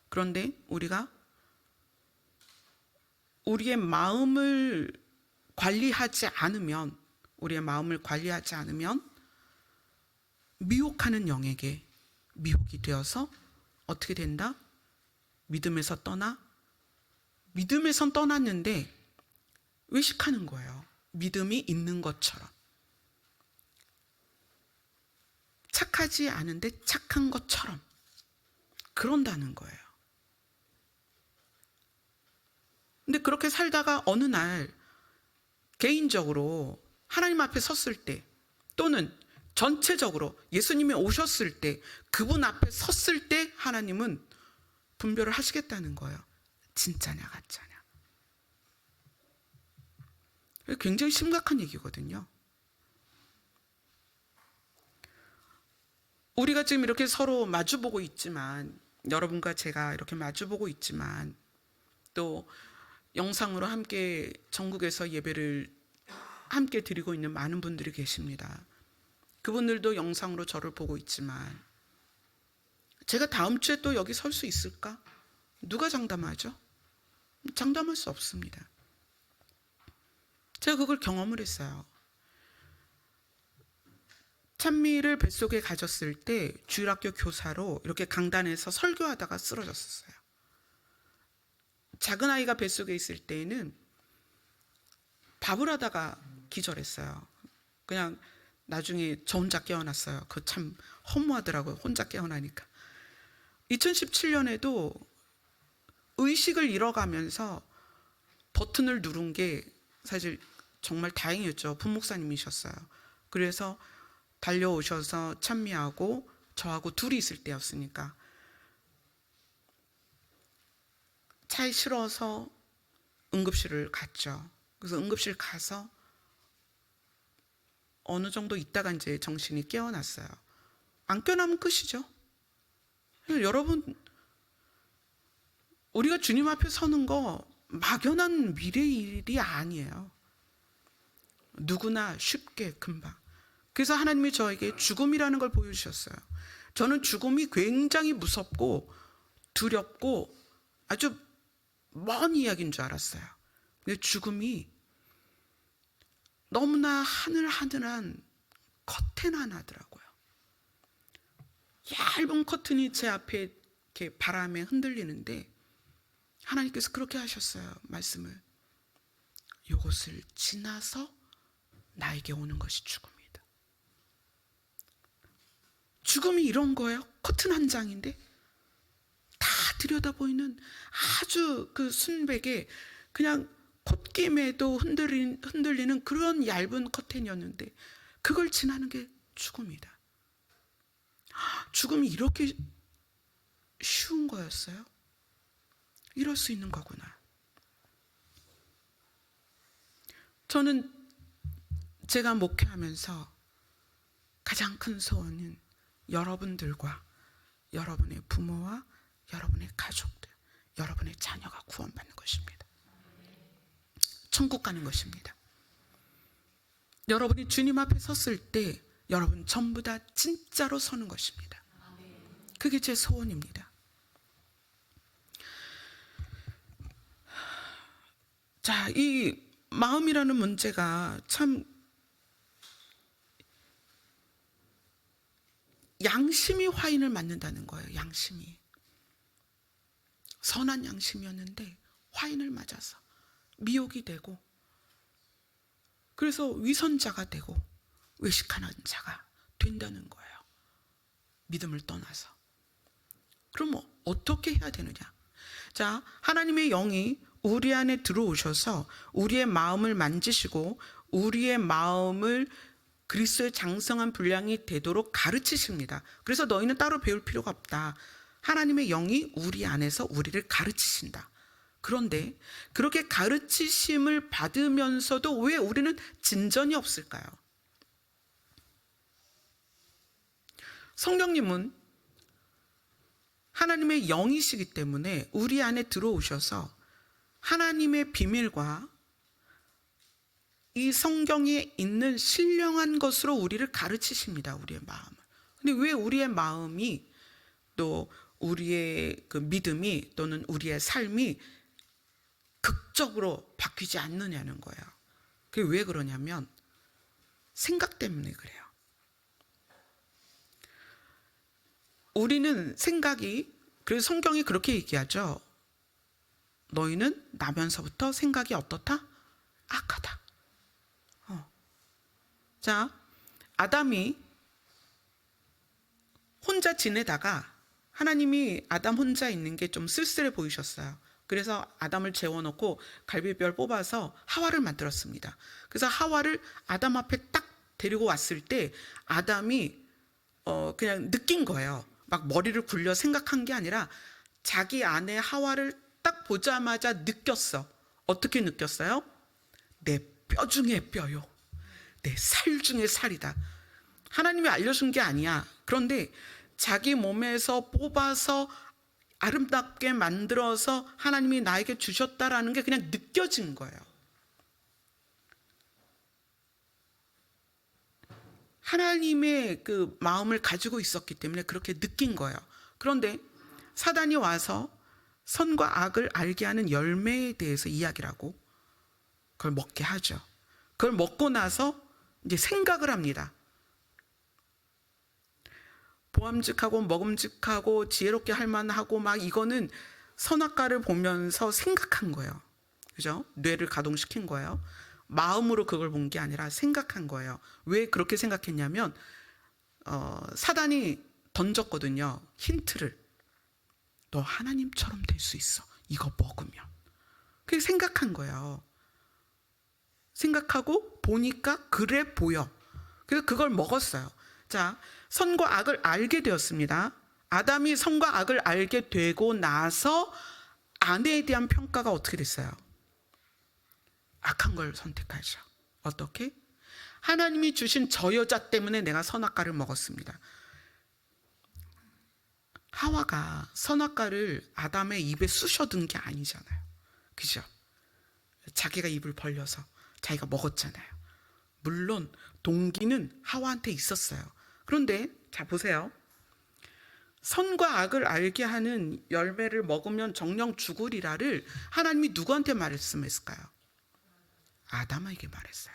그런데 우리가 우리의 마음을 관리하지 않으면 미혹하는 영에게 미혹이 되어서 어떻게 된다? 믿음에서 떠났는데 외식하는 거예요. 믿음이 있는 것처럼. 착하지 않은데 착한 것처럼 그런다는 거예요. 근데 그렇게 살다가 어느 날 개인적으로 하나님 앞에 섰을 때 또는 전체적으로 예수님이 오셨을 때 그분 앞에 섰을 때 하나님은 분별을 하시겠다는 거예요. 진짜냐 가짜냐. 굉장히 심각한 얘기거든요. 우리가 지금 이렇게 서로 마주보고 있지만, 여러분과 제가 이렇게 마주보고 있지만, 또 영상으로 함께 전국에서 예배를 함께 드리고 있는 많은 분들이 계십니다. 그분들도 영상으로 저를 보고 있지만 제가 다음 주에 또 여기 설 수 있을까? 누가 장담하죠? 장담할 수 없습니다. 제가 그걸 경험을 했어요. 찬미를 뱃속에 가졌을 때 주일학교 교사로 이렇게 강단에서 설교하다가 쓰러졌었어요. 작은 아이가 뱃속에 있을 때에는 밥을 하다가 기절했어요. 그냥 나중에 저 혼자 깨어났어요. 그거 참 허무하더라고요. 혼자 깨어나니까. 2017년에도 의식을 잃어가면서 버튼을 누른 게 사실 정말 다행이었죠. 부목사님이셨어요. 그래서 달려오셔서 찬미하고 저하고 둘이 있을 때였으니까 차에 실어서 응급실을 갔죠. 그래서 응급실 가서 어느 정도 있다가 이제 정신이 깨어났어요. 안 깨어나면 끝이죠. 여러분, 우리가 주님 앞에 서는 거 막연한 미래의 일이 아니에요. 누구나 쉽게 금방. 그래서 하나님이 저에게 죽음이라는 걸 보여주셨어요. 저는 죽음이 굉장히 무섭고 두렵고 아주 먼 이야기인 줄 알았어요. 근데 죽음이 너무나 하늘하늘한 커튼 하나더라고요. 얇은 커튼이 제 앞에 이렇게 바람에 흔들리는데 하나님께서 그렇게 하셨어요. 말씀을. 이것을 지나서 나에게 오는 것이 죽음이다. 죽음이 이런 거예요. 커튼 한 장인데 다 들여다 보이는 아주 그 순백에 그냥 콧김에도 흔들리는 그런 얇은 커튼이었는데 그걸 지나는 게 죽음이다. 죽음이 이렇게 쉬운 거였어요? 이럴 수 있는 거구나. 저는 제가 목회하면서 가장 큰 소원은 여러분들과 여러분의 부모와 여러분의 가족들, 여러분의 자녀가 구원받는 것입니다. 천국 가는 것입니다. 여러분이 주님 앞에 섰을 때 여러분 전부 다 진짜로 서는 것입니다. 그게 제 소원입니다. 이 마음이라는 문제가 참 양심이 화인을 맞는다는 거예요. 양심이. 선한 양심이었는데 화인을 맞아서 미혹이 되고, 그래서 위선자가 되고 외식하는 자가 된다는 거예요. 믿음을 떠나서. 그럼 어떻게 해야 되느냐? 자, 하나님의 영이 우리 안에 들어오셔서 우리의 마음을 만지시고 우리의 마음을 그리스도의 장성한 분량이 되도록 가르치십니다. 그래서 너희는 따로 배울 필요가 없다. 하나님의 영이 우리 안에서 우리를 가르치신다. 그런데 그렇게 가르치심을 받으면서도 왜 우리는 진전이 없을까요? 성령님은 하나님의 영이시기 때문에 우리 안에 들어오셔서 하나님의 비밀과 이 성경에 있는 신령한 것으로 우리를 가르치십니다. 우리의 마음을. 근데 왜 우리의 마음이, 또 우리의 그 믿음이, 또는 우리의 삶이 극적으로 바뀌지 않느냐는 거예요. 그게 왜 그러냐면 생각 때문에 그래요. 우리는 생각이, 그래서 성경이 그렇게 얘기하죠. 너희는 나면서부터 생각이 어떻다? 악하다. 자, 아담이 혼자 지내다가 하나님이 아담 혼자 있는 게 좀 쓸쓸해 보이셨어요. 그래서 아담을 재워놓고 갈비뼈를 뽑아서 하와를 만들었습니다. 그래서 하와를 아담 앞에 딱 데리고 왔을 때 아담이 그냥 느낀 거예요. 막 머리를 굴려 생각한 게 아니라 자기 아내 하와를 딱 보자마자 느꼈어. 어떻게 느꼈어요? 내 뼈 중에 뼈요. 내 살 중에 살이다. 하나님이 알려준 게 아니야. 그런데 자기 몸에서 뽑아서 아름답게 만들어서 하나님이 나에게 주셨다라는 게 그냥 느껴진 거예요. 하나님의 그 마음을 가지고 있었기 때문에 그렇게 느낀 거예요. 그런데 사단이 와서 선과 악을 알게 하는 열매에 대해서 이야기를 하고 그걸 먹게 하죠. 그걸 먹고 나서 이제 생각을 합니다. 보암직하고 먹음직하고 지혜롭게 할 만하고 막 이거는 선악과를 보면서 생각한 거예요. 그죠? 뇌를 가동시킨 거예요. 마음으로 그걸 본 게 아니라 생각한 거예요. 왜 그렇게 생각했냐면 사단이 던졌거든요. 힌트를. 너 하나님처럼 될 수 있어. 이거 먹으면. 그게 생각한 거예요. 생각하고 보니까 그래 보여. 그래서 그걸 먹었어요. 자, 선과 악을 알게 되었습니다. 아담이 선과 악을 알게 되고 나서 아내에 대한 평가가 어떻게 됐어요? 악한 걸 선택하죠. 어떻게? 하나님이 주신 저 여자 때문에 내가 선악과를 먹었습니다. 하와가 선악과를 아담의 입에 쑤셔든 게 아니잖아요. 그죠? 자기가 입을 벌려서 자기가 먹었잖아요. 물론 동기는 하와한테 있었어요. 그런데 자 보세요. 선과 악을 알게 하는 열매를 먹으면 정령 죽으리라를 하나님이 누구한테 말씀했을까요? 아담에게 말했어요.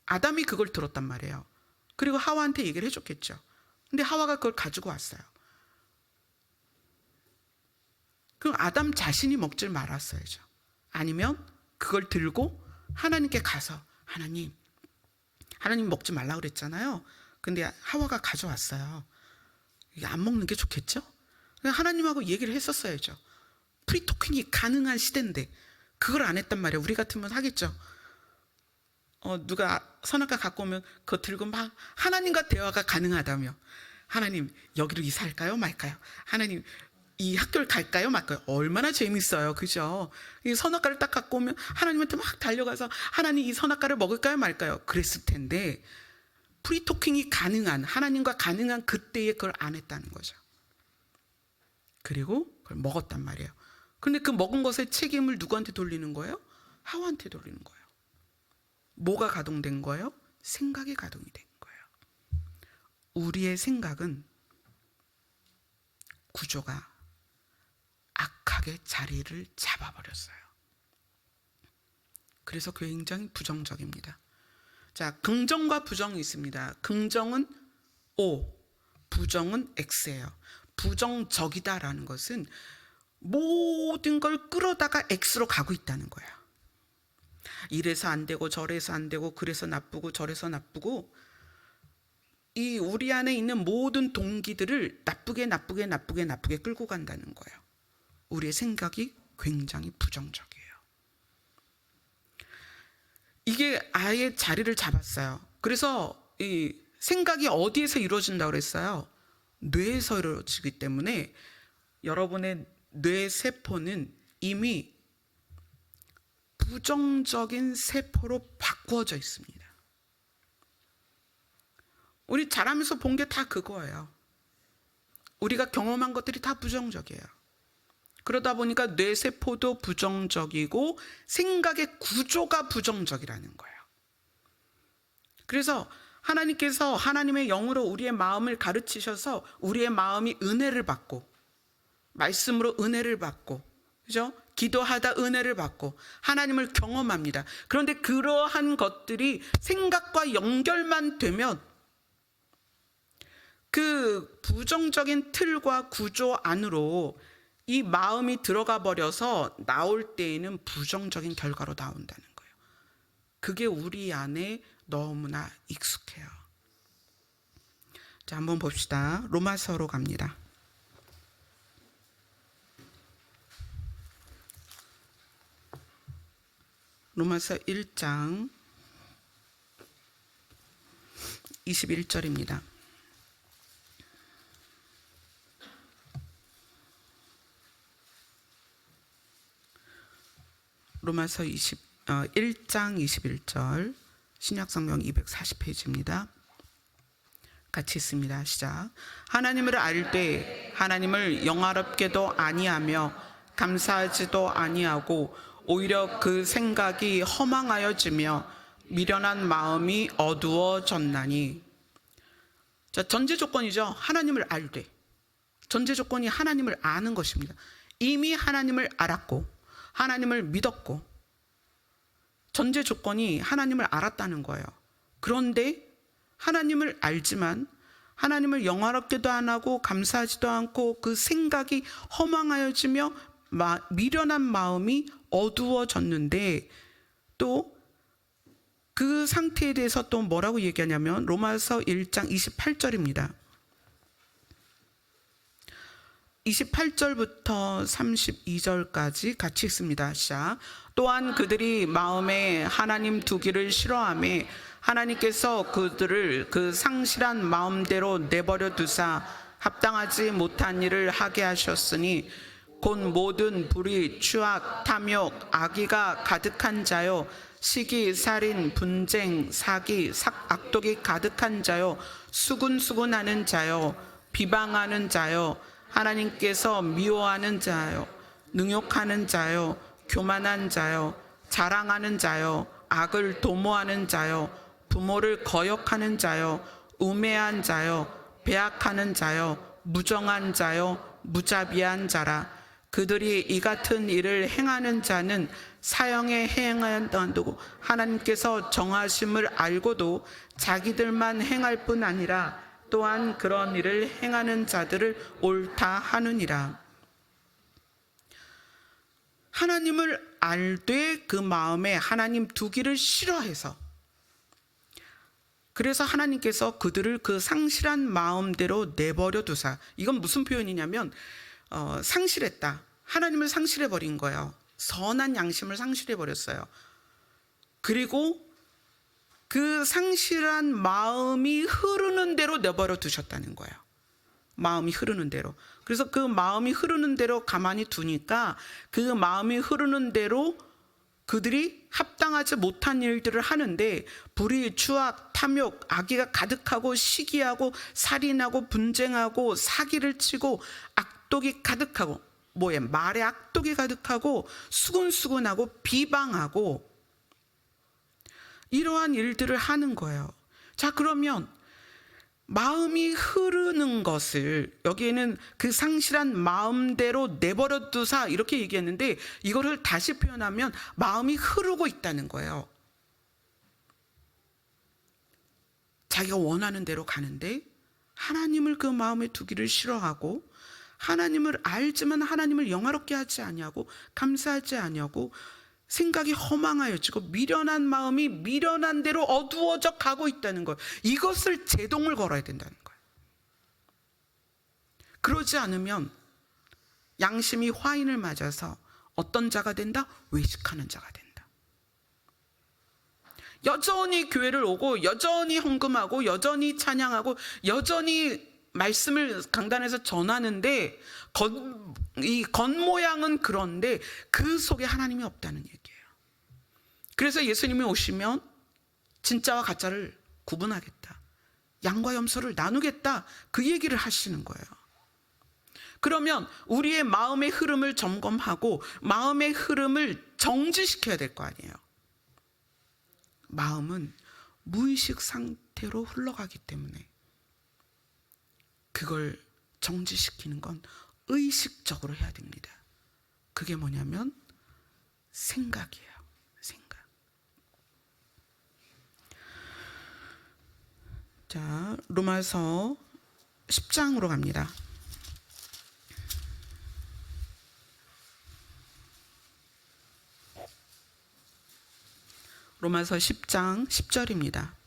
아담이 그걸 들었단 말이에요. 그리고 하와한테 얘기를 해줬겠죠. 근데 하와가 그걸 가지고 왔어요. 그럼 아담 자신이 먹질 말았어야죠. 아니면 그걸 들고 하나님께 가서 하나님 먹지 말라고 그랬잖아요. 근데 하와가 가져왔어요. 이게 안 먹는 게 좋겠죠? 하나님하고 얘기를 했었어야죠. 프리토킹이 가능한 시대인데 그걸 안 했단 말이에요. 우리 같으면 하겠죠. 누가 선악과 갖고 오면 그거 들고 막 하나님과 대화가 가능하다며. 하나님 여기로 이사할까요 말까요? 하나님 이 학교를 갈까요 말까요? 얼마나 재밌어요. 그죠? 이 선악과를 딱 갖고 오면 하나님한테 막 달려가서 하나님 이 선악과를 먹을까요 말까요? 그랬을 텐데 프리토킹이 가능한, 하나님과 가능한 그때에 그걸 안 했다는 거죠. 그리고 그걸 먹었단 말이에요. 근데 그 먹은 것의 책임을 누구한테 돌리는 거예요? 하와한테 돌리는 거예요. 뭐가 가동된 거예요? 생각이 가동이 된 거예요. 우리의 생각은 구조가 악하고 강력하게 자리를 잡아버렸어요. 그래서 굉장히 부정적입니다. 자, 긍정과 부정이 있습니다. 긍정은 O, 부정은 X예요. 부정적이다라는 것은 모든 걸 끌어다가 X로 가고 있다는 거예요. 이래서 안 되고 저래서 안 되고 그래서 나쁘고 저래서 나쁘고, 이 우리 안에 있는 모든 동기들을 나쁘게 끌고 간다는 거예요. 우리의 생각이 굉장히 부정적이에요. 이게 아예 자리를 잡았어요. 그래서 이 생각이 어디에서 이루어진다고 그랬어요? 뇌에서 이루어지기 때문에 여러분의 뇌 세포는 이미 부정적인 세포로 바꾸어져 있습니다. 우리 자라면서 본 게 다 그거예요. 우리가 경험한 것들이 다 부정적이에요. 그러다 보니까 뇌 세포도 부정적이고 생각의 구조가 부정적이라는 거예요. 그래서 하나님께서 하나님의 영으로 우리의 마음을 가르치셔서 우리의 마음이 은혜를 받고, 말씀으로 은혜를 받고, 그죠? 기도하다 은혜를 받고 하나님을 경험합니다. 그런데 그러한 것들이 생각과 연결만 되면 그 부정적인 틀과 구조 안으로 이 마음이 들어가 버려서 나올 때에는 부정적인 결과로 나온다는 거예요. 그게 우리 안에 너무나 익숙해요. 자, 한번 봅시다. 로마서로 갑니다. 로마서 1장 21절입니다. 로마서 1장 21절, 신약성경 240페이지입니다. 같이 있습니다. 시작. 하나님을 알되 하나님을 영화롭게도 아니하며 감사하지도 아니하고 오히려 그 생각이 허망하여지며 미련한 마음이 어두워졌나니. 자, 전제 조건이죠. 하나님을 알되. 전제 조건이 하나님을 아는 것입니다. 이미 하나님을 알았고 하나님을 믿었고, 전제 조건이 하나님을 알았다는 거예요. 그런데 하나님을 알지만 하나님을 영화롭게도 안 하고 감사하지도 않고 그 생각이 허망하여지며 미련한 마음이 어두워졌는데, 또 그 상태에 대해서 또 뭐라고 얘기하냐면 로마서 1장 28절입니다. 28절부터 32절까지 같이 읽습니다. 시작. 또한 그들이 마음에 하나님 두기를 싫어하며 하나님께서 그들을 그 상실한 마음대로 내버려 두사 합당하지 못한 일을 하게 하셨으니 곧 모든 불의, 추악, 탐욕, 악의가 가득한 자요, 시기, 살인, 분쟁, 사기, 악독이 가득한 자요, 수군수군하는 자요, 비방하는 자요, 하나님께서 미워하는 자요, 능욕하는 자요, 교만한 자요, 자랑하는 자요, 악을 도모하는 자요, 부모를 거역하는 자요, 우매한 자요, 배악하는 자요, 무정한 자요, 무자비한 자라. 그들이 이 같은 일을 행하는 자는 사형에 행한다고 하나님께서 정하심을 알고도 자기들만 행할 뿐 아니라 또한 그런 일을 행하는 자들을 옳다 하느니라. 하나님을 알되 그 마음에 하나님 두기를 싫어해서, 그래서 하나님께서 그들을 그 상실한 마음대로 내버려 두사. 이건 무슨 표현이냐면 상실했다. 하나님을 상실해버린 거예요. 선한 양심을 상실해버렸어요. 그리고 그 상실한 마음이 흐르는 대로 내버려 두셨다는 거예요. 마음이 흐르는 대로. 그래서 그 마음이 흐르는 대로 가만히 두니까 그 마음이 흐르는 대로 그들이 합당하지 못한 일들을 하는데, 불의, 추악, 탐욕, 악의가 가득하고 시기하고 살인하고 분쟁하고 사기를 치고 악독이 가득하고, 말에 악독이 가득하고 수군수군하고 비방하고 이러한 일들을 하는 거예요. 자, 그러면 마음이 흐르는 것을, 여기에는 그 상실한 마음대로 내버려 두사 이렇게 얘기했는데, 이거를 다시 표현하면 마음이 흐르고 있다는 거예요. 자기가 원하는 대로 가는데 하나님을 그 마음에 두기를 싫어하고, 하나님을 알지만 하나님을 영화롭게 하지 아니하고 감사하지 아니하고, 생각이 허망하여지고 미련한 마음이 미련한 대로 어두워져 가고 있다는 거예요. 이것을 제동을 걸어야 된다는 거예요. 그러지 않으면 양심이 화인을 맞아서 어떤 자가 된다? 외식하는 자가 된다. 여전히 교회를 오고 여전히 헌금하고 여전히 찬양하고 여전히 말씀을 강단에서 전하는데 이 겉모양은 그런데 그 속에 하나님이 없다는 얘기예요. 그래서 예수님이 오시면 진짜와 가짜를 구분하겠다, 양과 염소를 나누겠다, 그 얘기를 하시는 거예요. 그러면 우리의 마음의 흐름을 점검하고 마음의 흐름을 정지시켜야 될 거 아니에요. 마음은 무의식 상태로 흘러가기 때문에 그걸 정지시키는 건 의식적으로 해야 됩니다. 그게 뭐냐면 생각이에요. 생각. 자, 로마서 10장으로 갑니다. 로마서 10장 10절입니다.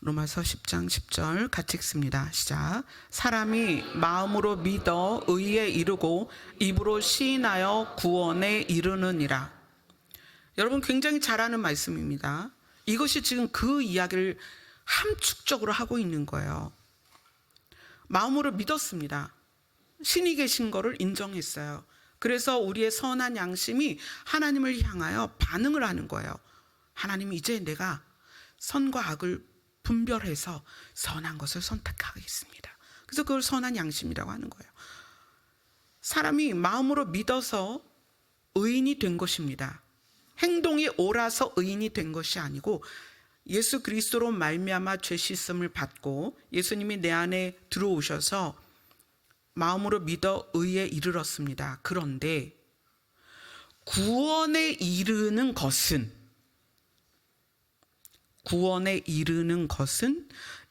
로마서 10장 10절 같이 읽습니다. 시작. 사람이 마음으로 믿어 의에 이르고 입으로 시인하여 구원에 이르느니라. 여러분, 굉장히 잘 아는 말씀입니다. 이것이 지금 그 이야기를 함축적으로 하고 있는 거예요. 마음으로 믿었습니다. 신이 계신 거를 인정했어요. 그래서 우리의 선한 양심이 하나님을 향하여 반응을 하는 거예요. 하나님, 이제 내가 선과 악을 분별해서 선한 것을 선택하겠습니다. 그래서 그걸 선한 양심이라고 하는 거예요. 사람이 마음으로 믿어서 의인이 된 것입니다. 행동이 옳아서 의인이 된 것이 아니고 예수 그리스도로 말미암아 죄 씻음을 받고 예수님이 내 안에 들어오셔서 마음으로 믿어 의에 이르렀습니다. 그런데 구원에 이르는 것은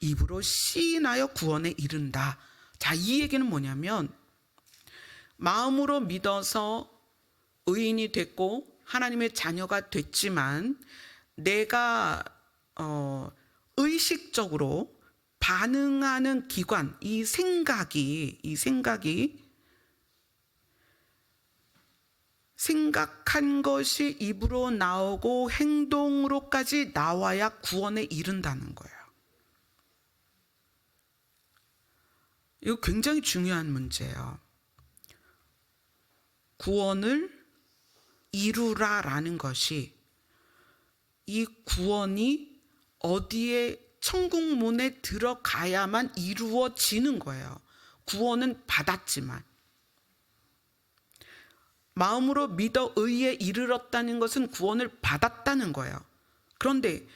입으로 시인하여 구원에 이른다. 자, 이 얘기는 뭐냐면 마음으로 믿어서 의인이 됐고 하나님의 자녀가 됐지만 내가 의식적으로 반응하는 기관, 이 생각이 생각한 것이 입으로 나오고 행동으로까지 나와야 구원에 이른다는 거예요. 이거 굉장히 중요한 문제예요. 구원을 이루라라는 것이, 이 구원이 어디에 천국문에 들어가야만 이루어지는 거예요. 구원은 받았지만. 마음으로 믿어 의에 이르렀다는 것은 구원을 받았다는 거예요. 그런데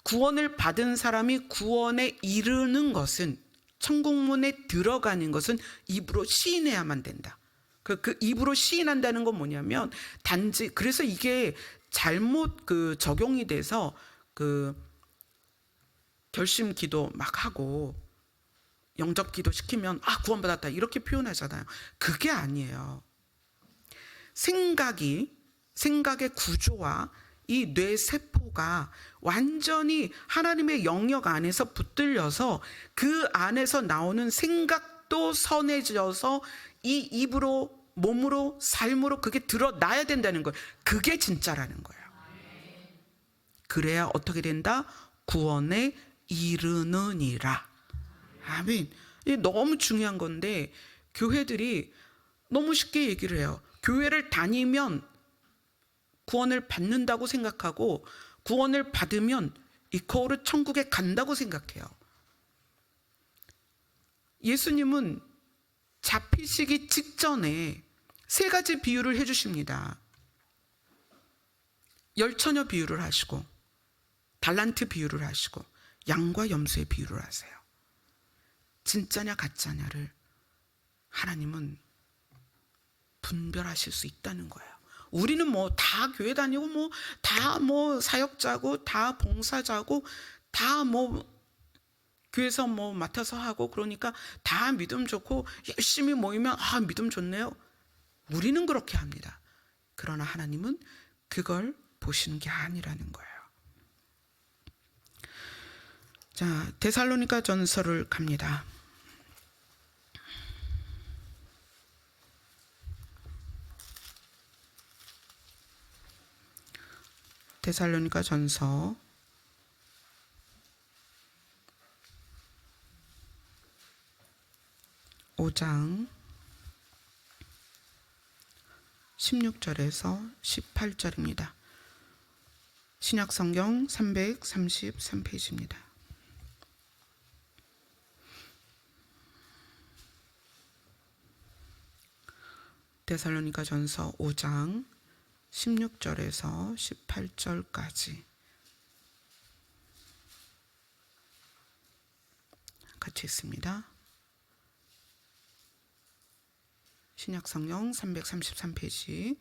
구원을 받은 사람이 구원에 이르는 것은, 천국문에 들어가는 것은 입으로 시인해야만 된다. 그 입으로 시인한다는 건 뭐냐면 단지, 그래서 이게 잘못 적용이 돼서 결심 기도 막 하고 영접 기도 시키면 구원받았다 이렇게 표현하잖아요. 그게 아니에요. 생각의 구조와 이 뇌 세포가 완전히 하나님의 영역 안에서 붙들려서 그 안에서 나오는 생각도 선해져서 이 입으로, 몸으로, 삶으로 그게 드러나야 된다는 거예요. 그게 진짜라는 거예요. 그래야 어떻게 된다? 구원에 이르느니라. 아멘. 이게 너무 중요한 건데 교회들이 너무 쉽게 얘기를 해요. 교회를 다니면 구원을 받는다고 생각하고 구원을 받으면 이코르 천국에 간다고 생각해요. 예수님은 잡히시기 직전에 3가지 비유를 해주십니다. 열처녀 비유를 하시고 달란트 비유를 하시고 양과 염소의 비유를 하세요. 진짜냐 가짜냐를 하나님은 분별하실 수 있다는 거예요. 우리는 뭐 다 교회 다니고 뭐 다 뭐 사역자고 다 봉사자고 다 뭐 교회에서 뭐 맡아서 하고 그러니까 다 믿음 좋고 열심히 모이면 아 믿음 좋네요. 우리는 그렇게 합니다. 그러나 하나님은 그걸 보시는 게 아니라는 거예요. 자, 데살로니가 전서를 갑니다. 데살로니가 전서 5장 16절에서 18절입니다. 신약성경 333페이지입니다. 데살로니가 전서 5장 16절에서 18절까지 같이 있습니다. 신약성경 333페이지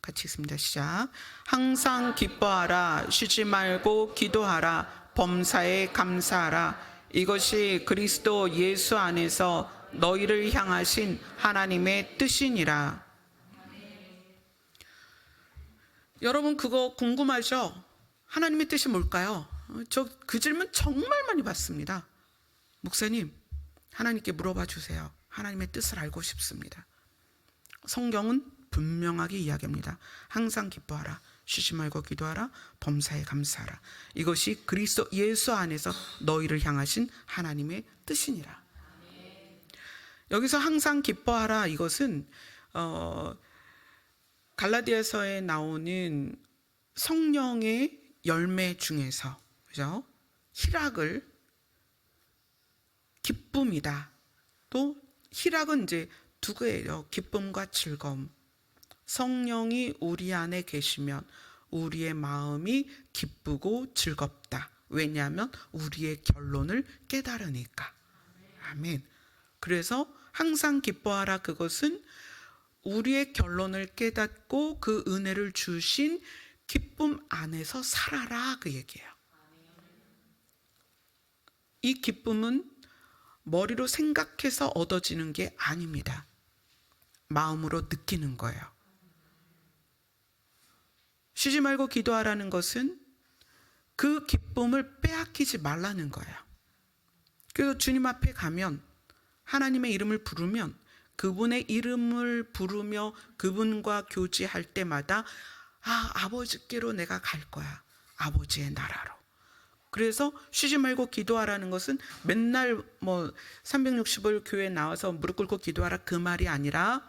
같이 있습니다. 시작. 항상 기뻐하라, 쉬지 말고 기도하라, 범사에 감사하라. 이것이 그리스도 예수 안에서 너희를 향하신 하나님의 뜻이니라. 여러분 그거 궁금하죠? 하나님의 뜻이 뭘까요? 저 그 질문 정말 많이 받습니다. 목사님, 하나님께 물어봐 주세요. 하나님의 뜻을 알고 싶습니다. 성경은 분명하게 이야기합니다. 항상 기뻐하라, 쉬지 말고 기도하라, 범사에 감사하라. 이것이 그리스도 예수 안에서 너희를 향하신 하나님의 뜻이니라. 여기서 항상 기뻐하라 이것은 갈라디아서에 나오는 성령의 열매 중에서 그죠? 희락을 기쁨이다. 또 희락은 이제 두 개예요. 기쁨과 즐거움. 성령이 우리 안에 계시면 우리의 마음이 기쁘고 즐겁다. 왜냐하면 우리의 결론을 깨달으니까. 아멘. 그래서 항상 기뻐하라 그것은 우리의 결론을 깨닫고 그 은혜를 주신 기쁨 안에서 살아라 그 얘기예요. 이 기쁨은 머리로 생각해서 얻어지는 게 아닙니다. 마음으로 느끼는 거예요. 쉬지 말고 기도하라는 것은 그 기쁨을 빼앗기지 말라는 거예요. 그래서 주님 앞에 가면 하나님의 이름을 부르면 그분의 이름을 부르며 그분과 교제할 때마다 아버지께로 내가 갈 거야. 아버지의 나라로. 그래서 쉬지 말고 기도하라는 것은 맨날 뭐 360일 교회에 나와서 무릎 꿇고 기도하라 그 말이 아니라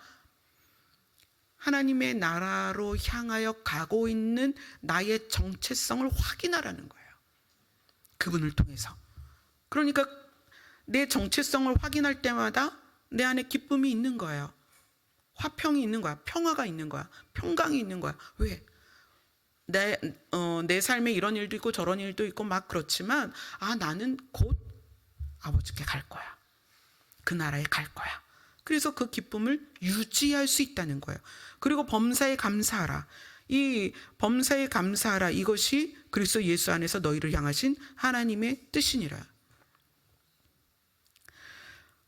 하나님의 나라로 향하여 가고 있는 나의 정체성을 확인하라는 거예요. 그분을 통해서. 그러니까 내 정체성을 확인할 때마다 내 안에 기쁨이 있는 거예요. 화평이 있는 거야. 평화가 있는 거야. 평강이 있는 거야. 왜? 내 삶에 이런 일도 있고 저런 일도 있고 막 그렇지만 나는 곧 아버지께 갈 거야. 그 나라에 갈 거야. 그래서 그 기쁨을 유지할 수 있다는 거예요. 그리고 범사에 감사하라. 이 범사에 감사하라 이것이 그리스도 예수 안에서 너희를 향하신 하나님의 뜻이니라.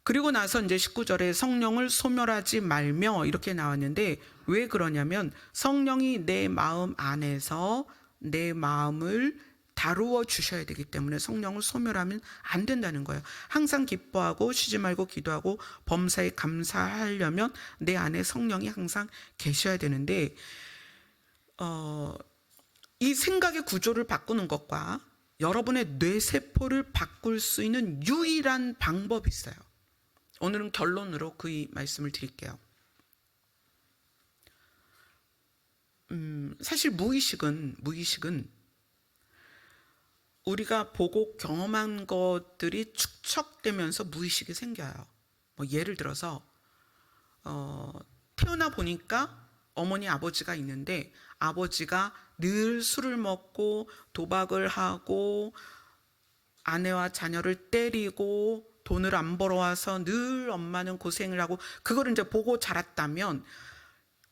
그리고 나서 이제 19절에 성령을 소멸하지 말며 이렇게 나왔는데 왜 그러냐면 성령이 내 마음 안에서 내 마음을 다루어 주셔야 되기 때문에 성령을 소멸하면 안 된다는 거예요. 항상 기뻐하고 쉬지 말고 기도하고 범사에 감사하려면 내 안에 성령이 항상 계셔야 되는데 이 생각의 구조를 바꾸는 것과 여러분의 뇌세포를 바꿀 수 있는 유일한 방법이 있어요. 오늘은 결론으로 그 말씀을 드릴게요. 사실 무의식은 우리가 보고 경험한 것들이 축적되면서 무의식이 생겨요. 뭐 예를 들어서 태어나 보니까 어머니 아버지가 있는데 아버지가 늘 술을 먹고 도박을 하고 아내와 자녀를 때리고 돈을 안 벌어와서 늘 엄마는 고생을 하고 그걸 이제 보고 자랐다면,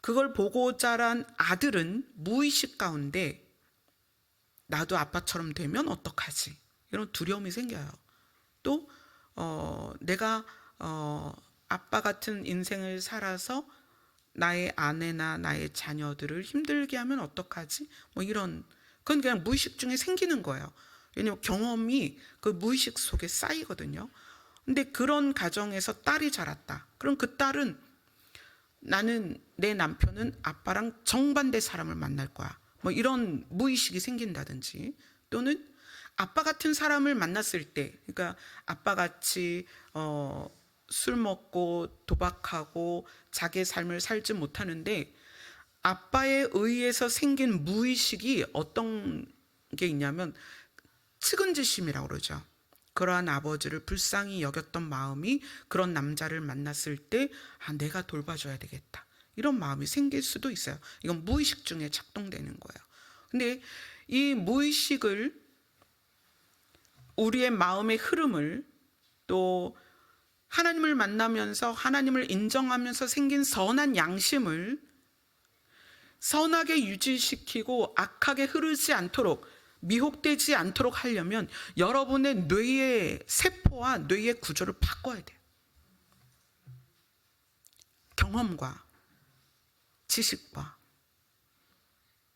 그걸 보고 자란 아들은 무의식 가운데 나도 아빠처럼 되면 어떡하지, 이런 두려움이 생겨요. 또 내가 아빠 같은 인생을 살아서 나의 아내나 나의 자녀들을 힘들게 하면 어떡하지, 뭐 이런, 그건 그냥 무의식 중에 생기는 거예요. 왜냐하면 경험이 그 무의식 속에 쌓이거든요. 근데 그런 가정에서 딸이 자랐다. 그럼 그 딸은 나는, 내 남편은 아빠랑 정반대 사람을 만날 거야, 뭐 이런 무의식이 생긴다든지, 또는 아빠 같은 사람을 만났을 때, 그러니까 아빠 같이 술 먹고 도박하고 자기의 삶을 살지 못하는데 아빠에 의해서 생긴 무의식이 어떤 게 있냐면 측은지심이라고 그러죠. 그러한 아버지를 불쌍히 여겼던 마음이 그런 남자를 만났을 때 내가 돌봐줘야 되겠다, 이런 마음이 생길 수도 있어요. 이건 무의식 중에 작동되는 거예요. 근데 이 무의식을, 우리의 마음의 흐름을, 또 하나님을 만나면서 하나님을 인정하면서 생긴 선한 양심을 선하게 유지시키고 악하게 흐르지 않도록, 미혹되지 않도록 하려면 여러분의 뇌의 세포와 뇌의 구조를 바꿔야 돼요. 경험과 지식과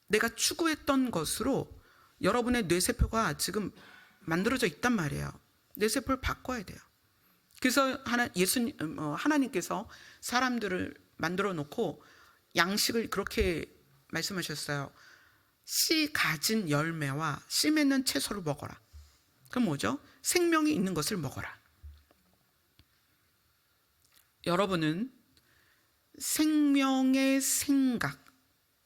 내가 추구했던 것으로 여러분의 뇌세포가 지금 만들어져 있단 말이에요. 뇌세포를 바꿔야 돼요. 그래서 하나님께서 사람들을 만들어 놓고 양식을 그렇게 말씀하셨어요. 씨 가진 열매와 씨 맺는 채소를 먹어라. 그럼 뭐죠? 생명이 있는 것을 먹어라. 여러분은 생명의 생각,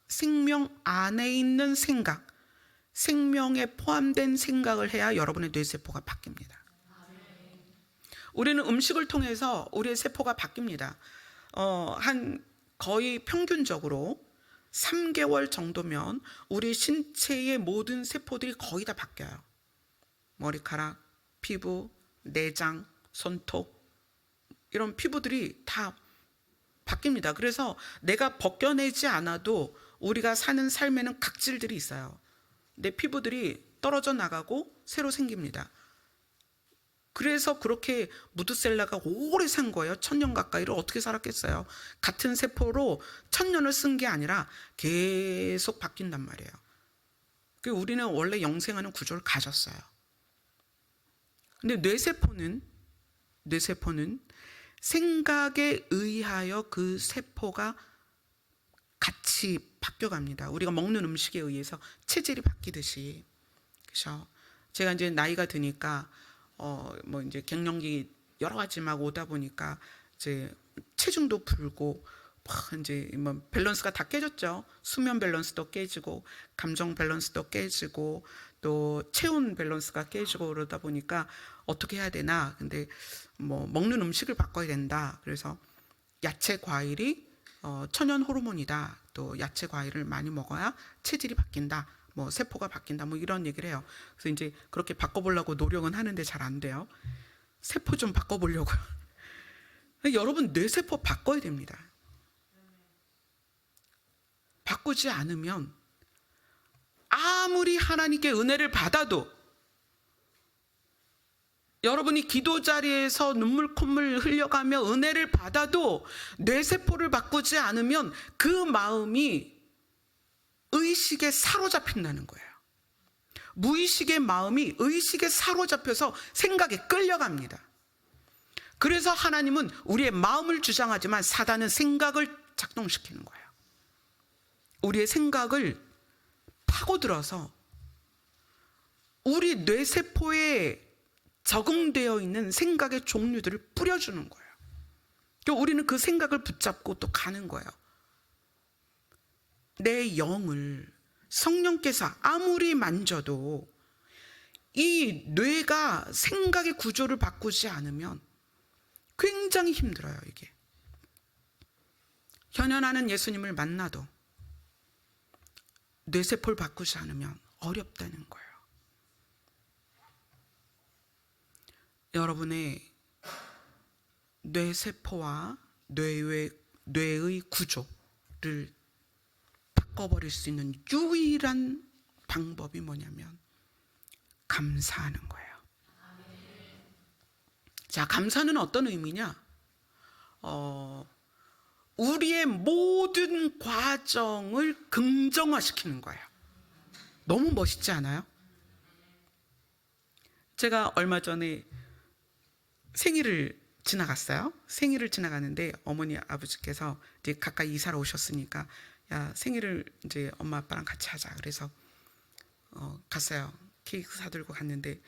생명 안에 있는 생각, 생명에 포함된 생각을 해야 여러분의 뇌세포가 바뀝니다. 우리는 음식을 통해서 우리의 세포가 바뀝니다. 한 거의 평균적으로 3개월 정도면 우리 신체의 모든 세포들이 거의 다 바뀌어요. 머리카락, 피부, 내장, 손톱, 이런 피부들이 다 바뀝니다. 그래서 내가 벗겨내지 않아도 우리가 사는 삶에는 각질들이 있어요. 내 피부들이 떨어져 나가고 새로 생깁니다. 그래서 그렇게 무드셀라가 오래 산 거예요. 1000년 가까이를 어떻게 살았겠어요. 같은 세포로 1000년을 쓴 게 아니라 계속 바뀐단 말이에요. 우리는 원래 영생하는 구조를 가졌어요. 근데 뇌세포는 생각에 의하여 그 세포가 같이 바뀌어갑니다. 우리가 먹는 음식에 의해서 체질이 바뀌듯이. 그렇죠? 제가 이제 나이가 드니까 뭐 이제 갱년기 여러 가지 막 오다 보니까 이제 체중도 불고 이제 뭐 밸런스가 다 깨졌죠. 수면 밸런스도 깨지고 감정 밸런스도 깨지고 또 체온 밸런스가 깨지고 그러다 보니까 어떻게 해야 되나. 근데 뭐 먹는 음식을 바꿔야 된다. 그래서 야채 과일이 천연 호르몬이다. 또 야채 과일을 많이 먹어야 체질이 바뀐다. 뭐 세포가 바뀐다. 뭐 이런 얘기를 해요. 그래서 이제 그렇게 바꿔보려고 노력은 하는데 잘 안 돼요. 세포 좀 바꿔보려고요. 여러분 뇌세포 바꿔야 됩니다. 바꾸지 않으면 아무리 하나님께 은혜를 받아도, 여러분이 기도 자리에서 눈물 콧물 흘려가며 은혜를 받아도 뇌세포를 바꾸지 않으면 그 마음이 의식에 사로잡힌다는 거예요. 무의식의 마음이 의식에 사로잡혀서 생각에 끌려갑니다. 그래서 하나님은 우리의 마음을 주장하지만 사단은 생각을 작동시키는 거예요. 우리의 생각을 파고들어서 우리 뇌세포에 적응되어 있는 생각의 종류들을 뿌려주는 거예요. 그러니까 우리는 그 생각을 붙잡고 또 가는 거예요. 내 영을 성령께서 아무리 만져도 이 뇌가 생각의 구조를 바꾸지 않으면 굉장히 힘들어요, 이게. 현현하는 예수님을 만나도 뇌세포를 바꾸지 않으면 어렵다는 거예요. 여러분의 뇌세포와 뇌의 구조를 바꿔버릴 수 있는 유일한 방법이 뭐냐면 감사하는 거예요. 자, 감사는 어떤 의미냐? 우리의 모든 과정을 긍정화시키는 거예요. 너무 멋있지 않아요? 제가 얼마 전에 생일을 지나갔어요. 생일을 지나가는데 어머니 아버지께서 이제 가까이 이사를 오셨으니까 야, 생일을 이제 엄마 아빠랑 같이 하자. 그래서 갔어요. 케이크 사들고 갔는데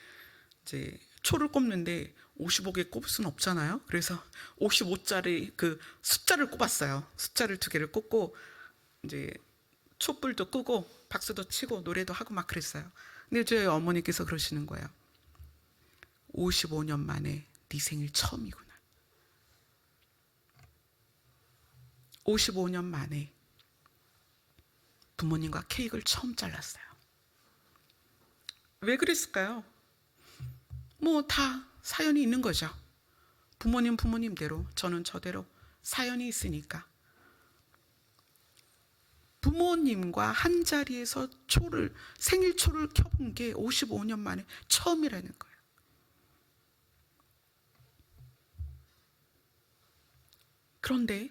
이제 초를 꼽는데 55개 꼽을 수는 없잖아요. 그래서 55짜리 그 숫자를 꼽았어요. 숫자를 2개를 꼽고 이제 촛불도 끄고 박수도 치고 노래도 하고 막 그랬어요. 근데 저희 어머니께서 그러시는 거예요. 55년 만에 네 생일 처음이구나. 55년 만에 부모님과 케이크를 처음 잘랐어요. 왜 그랬을까요? 뭐 다 사연이 있는 거죠. 부모님 부모님대로, 저는 저대로 사연이 있으니까. 부모님과 한 자리에서 생일 초를 켜본 게 55년 만에 처음이라는 거예요. 그런데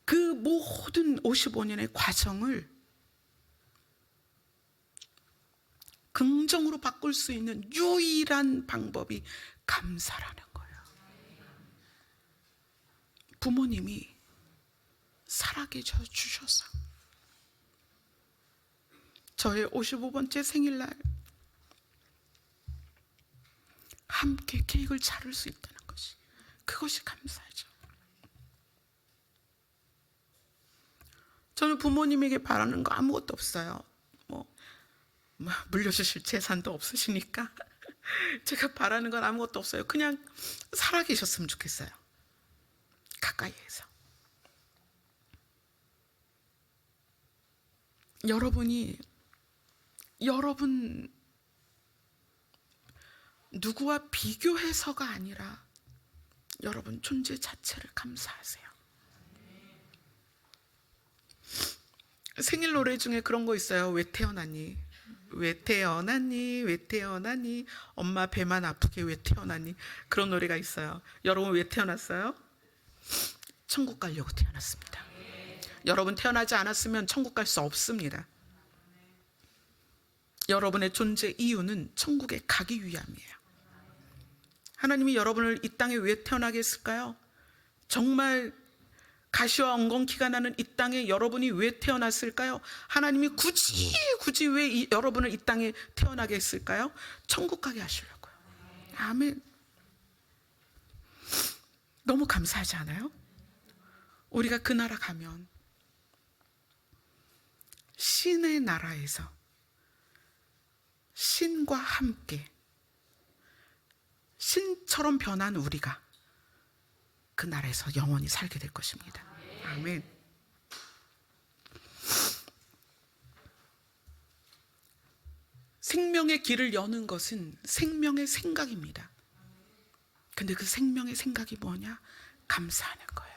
그 모든 55년의 과정을 긍정으로 바꿀 수 있는 유일한 방법이 감사라는 거예요. 부모님이 살아계셔 주셔서 저의 55번째 생일날 함께 케이크를 차릴 수 있다는 것이, 그것이 감사죠. 저는 부모님에게 바라는 거 아무것도 없어요. 물려주실 재산도 없으시니까 제가 바라는 건 아무것도 없어요. 그냥 살아계셨으면 좋겠어요. 가까이에서. 여러분 누구와 비교해서가 아니라 여러분 존재 자체를 감사하세요. 생일 노래 중에 그런 거 있어요. 왜 태어났니? 왜 태어났니? 왜 태어났니? 엄마 배만 아프게 왜 태어났니? 그런 노래가 있어요. 여러분 왜 태어났어요? 천국 가려고 태어났습니다. 여러분 태어나지 않았으면 천국 갈 수 없습니다. 여러분의 존재 이유는 천국에 가기 위함이에요. 하나님이 여러분을 이 땅에 왜 태어나게 했을까요? 정말 가시와 엉겅퀴가 나는 이 땅에 여러분이 왜 태어났을까요? 하나님이 굳이 왜 여러분을 이 땅에 태어나게 했을까요? 천국 가게 하시려고요. 아멘. 너무 감사하지 않아요? 우리가 그 나라 가면 신의 나라에서 신과 함께 신처럼 변한 우리가 그 나라에서 영원히 살게 될 것입니다. 아멘. 생명의 길을 여는 것은 생명의 생각입니다. 근데 그 생명의 생각이 뭐냐? 감사하는 거예요.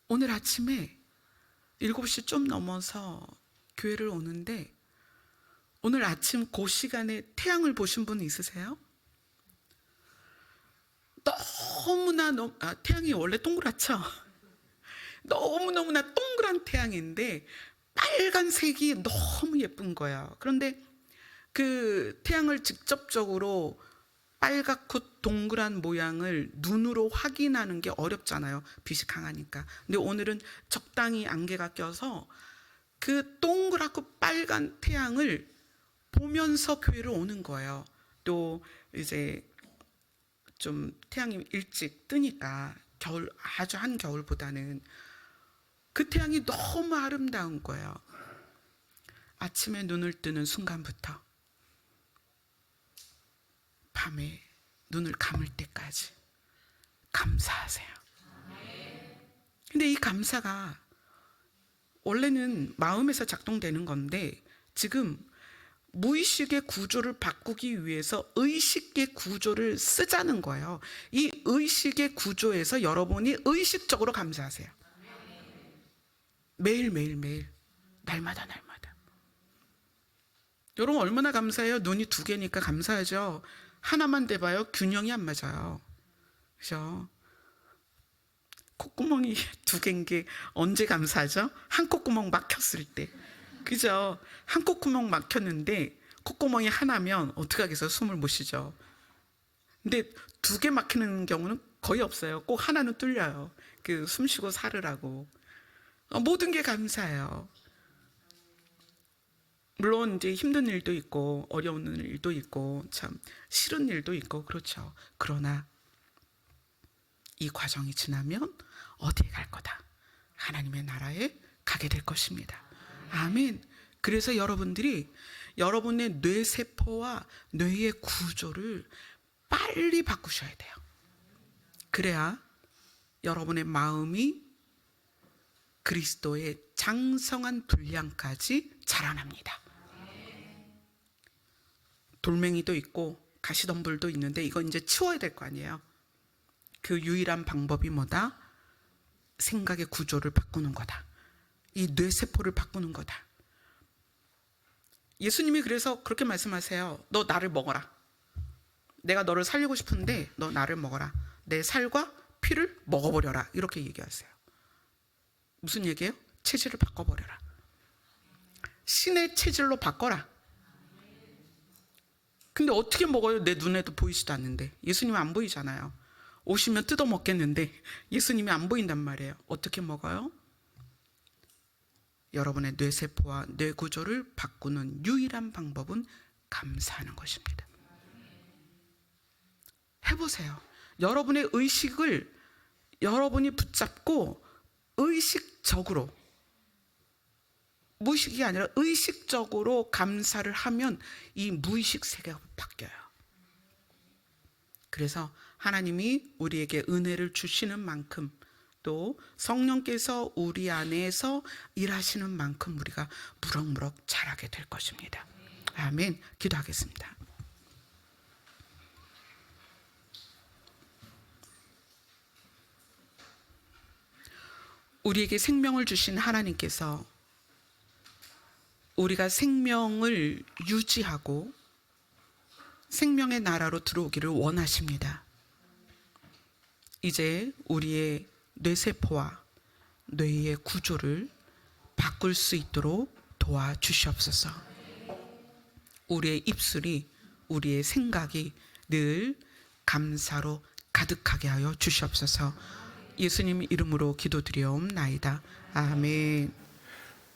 오늘 아침에 7시 좀 넘어서 교회를 오는데 오늘 아침 그 시간에 태양을 보신 분 있으세요? 태양이 원래 동그랗죠? 너무너무나 동그란 태양인데 빨간색이 너무 예쁜 거예요. 그런데 그 태양을 직접적으로 빨갛고 동그란 모양을 눈으로 확인하는 게 어렵잖아요. 빛이 강하니까. 근데 오늘은 적당히 안개가 껴서 그 동그랗고 빨간 태양을 보면서 교회를 오는 거예요. 또 이제 좀 태양이 일찍 뜨니까 겨울, 아주 한겨울보다는 그 태양이 너무 아름다운 거예요. 아침에 눈을 뜨는 순간부터 밤에 눈을 감을 때까지 감사하세요. 근데 이 감사가 원래는 마음에서 작동되는 건데 지금 무의식의 구조를 바꾸기 위해서 의식의 구조를 쓰자는 거예요. 이 의식의 구조에서 여러분이 의식적으로 감사하세요. 매일 날마다. 여러분 얼마나 감사해요? 눈이 2개니까 감사하죠. 하나만 대봐요. 균형이 안 맞아요. 그죠? 콧구멍이 2개인 게 언제 감사하죠? 한 콧구멍 막혔을 때. 그죠? 한 콧구멍 막혔는데 콧구멍이 하나면 어떻게 하겠어요? 숨을 못 쉬죠. 근데 2개 막히는 경우는 거의 없어요. 꼭 하나는 뚫려요. 그 숨 쉬고 살으라고. 모든 게 감사해요. 물론 이제 힘든 일도 있고 어려운 일도 있고 참 싫은 일도 있고 그렇죠. 그러나 이 과정이 지나면 어디에 갈 거다? 하나님의 나라에 가게 될 것입니다. 아멘. 그래서 여러분들이 여러분의 뇌세포와 뇌의 구조를 빨리 바꾸셔야 돼요. 그래야 여러분의 마음이 그리스도의 장성한 분량까지 자라납니다. 돌멩이도 있고 가시덤불도 있는데 이건 이제 치워야 될 거 아니에요. 그 유일한 방법이 뭐다? 생각의 구조를 바꾸는 거다. 이 뇌세포를 바꾸는 거다. 예수님이 그래서 그렇게 말씀하세요. 너 나를 먹어라. 내가 너를 살리고 싶은데 너 나를 먹어라. 내 살과 피를 먹어버려라. 이렇게 얘기하세요. 무슨 얘기예요? 체질을 바꿔버려라. 신의 체질로 바꿔라. 근데 어떻게 먹어요? 내 눈에도 보이지도 않는데. 예수님은 안 보이잖아요. 오시면 뜯어 먹겠는데 예수님이 안 보인단 말이에요. 어떻게 먹어요? 여러분의 뇌세포와 뇌구조를 바꾸는 유일한 방법은 감사하는 것입니다. 해보세요. 여러분의 의식을 여러분이 붙잡고 의식적으로, 무의식이 아니라 의식적으로 감사를 하면 이 무의식 세계가 바뀌어요. 그래서 하나님이 우리에게 은혜를 주시는 만큼 또 성령께서 우리 안에서 일하시는 만큼 우리가 무럭무럭 자라게 될 것입니다. 아멘. 기도하겠습니다. 우리에게 생명을 주신 하나님께서 우리가 생명을 유지하고 생명의 나라로 들어오기를 원하십니다. 이제 우리의 뇌세포와 뇌의 구조를 바꿀 수 있도록 도와주시옵소서. 우리의 입술이, 우리의 생각이 늘 감사로 가득하게 하여 주시옵소서. 예수님 이름으로 기도드리옵나이다. 아멘.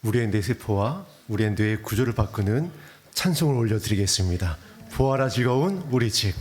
우리의 뇌세포와 우리의 뇌의 구조를 바꾸는 찬송을 올려드리겠습니다. 보아라 즐거운 우리 집.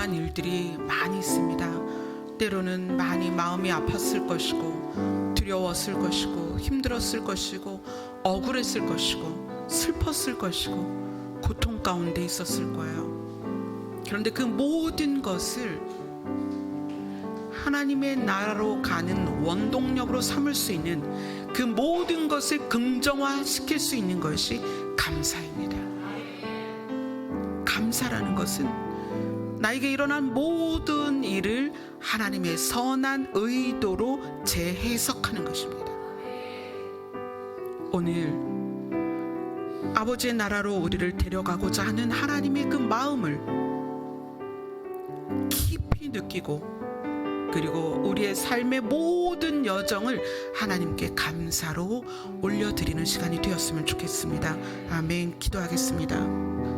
불평한 일들이 많이 있습니다. 때로는 많이 마음이 아팠을 것이고 두려웠을 것이고 힘들었을 것이고 억울했을 것이고 슬펐을 것이고 고통 가운데 있었을 거예요. 그런데 그 모든 것을 하나님의 나라로 가는 원동력으로 삼을 수 있는, 그 모든 것을 긍정화시킬 수 있는 것이 감사입니다. 감사라는 것은 나에게 일어난 모든 일을 하나님의 선한 의도로 재해석하는 것입니다. 오늘 아버지의 나라로 우리를 데려가고자 하는 하나님의 그 마음을 깊이 느끼고, 그리고 우리의 삶의 모든 여정을 하나님께 감사로 올려드리는 시간이 되었으면 좋겠습니다. 아멘. 기도하겠습니다.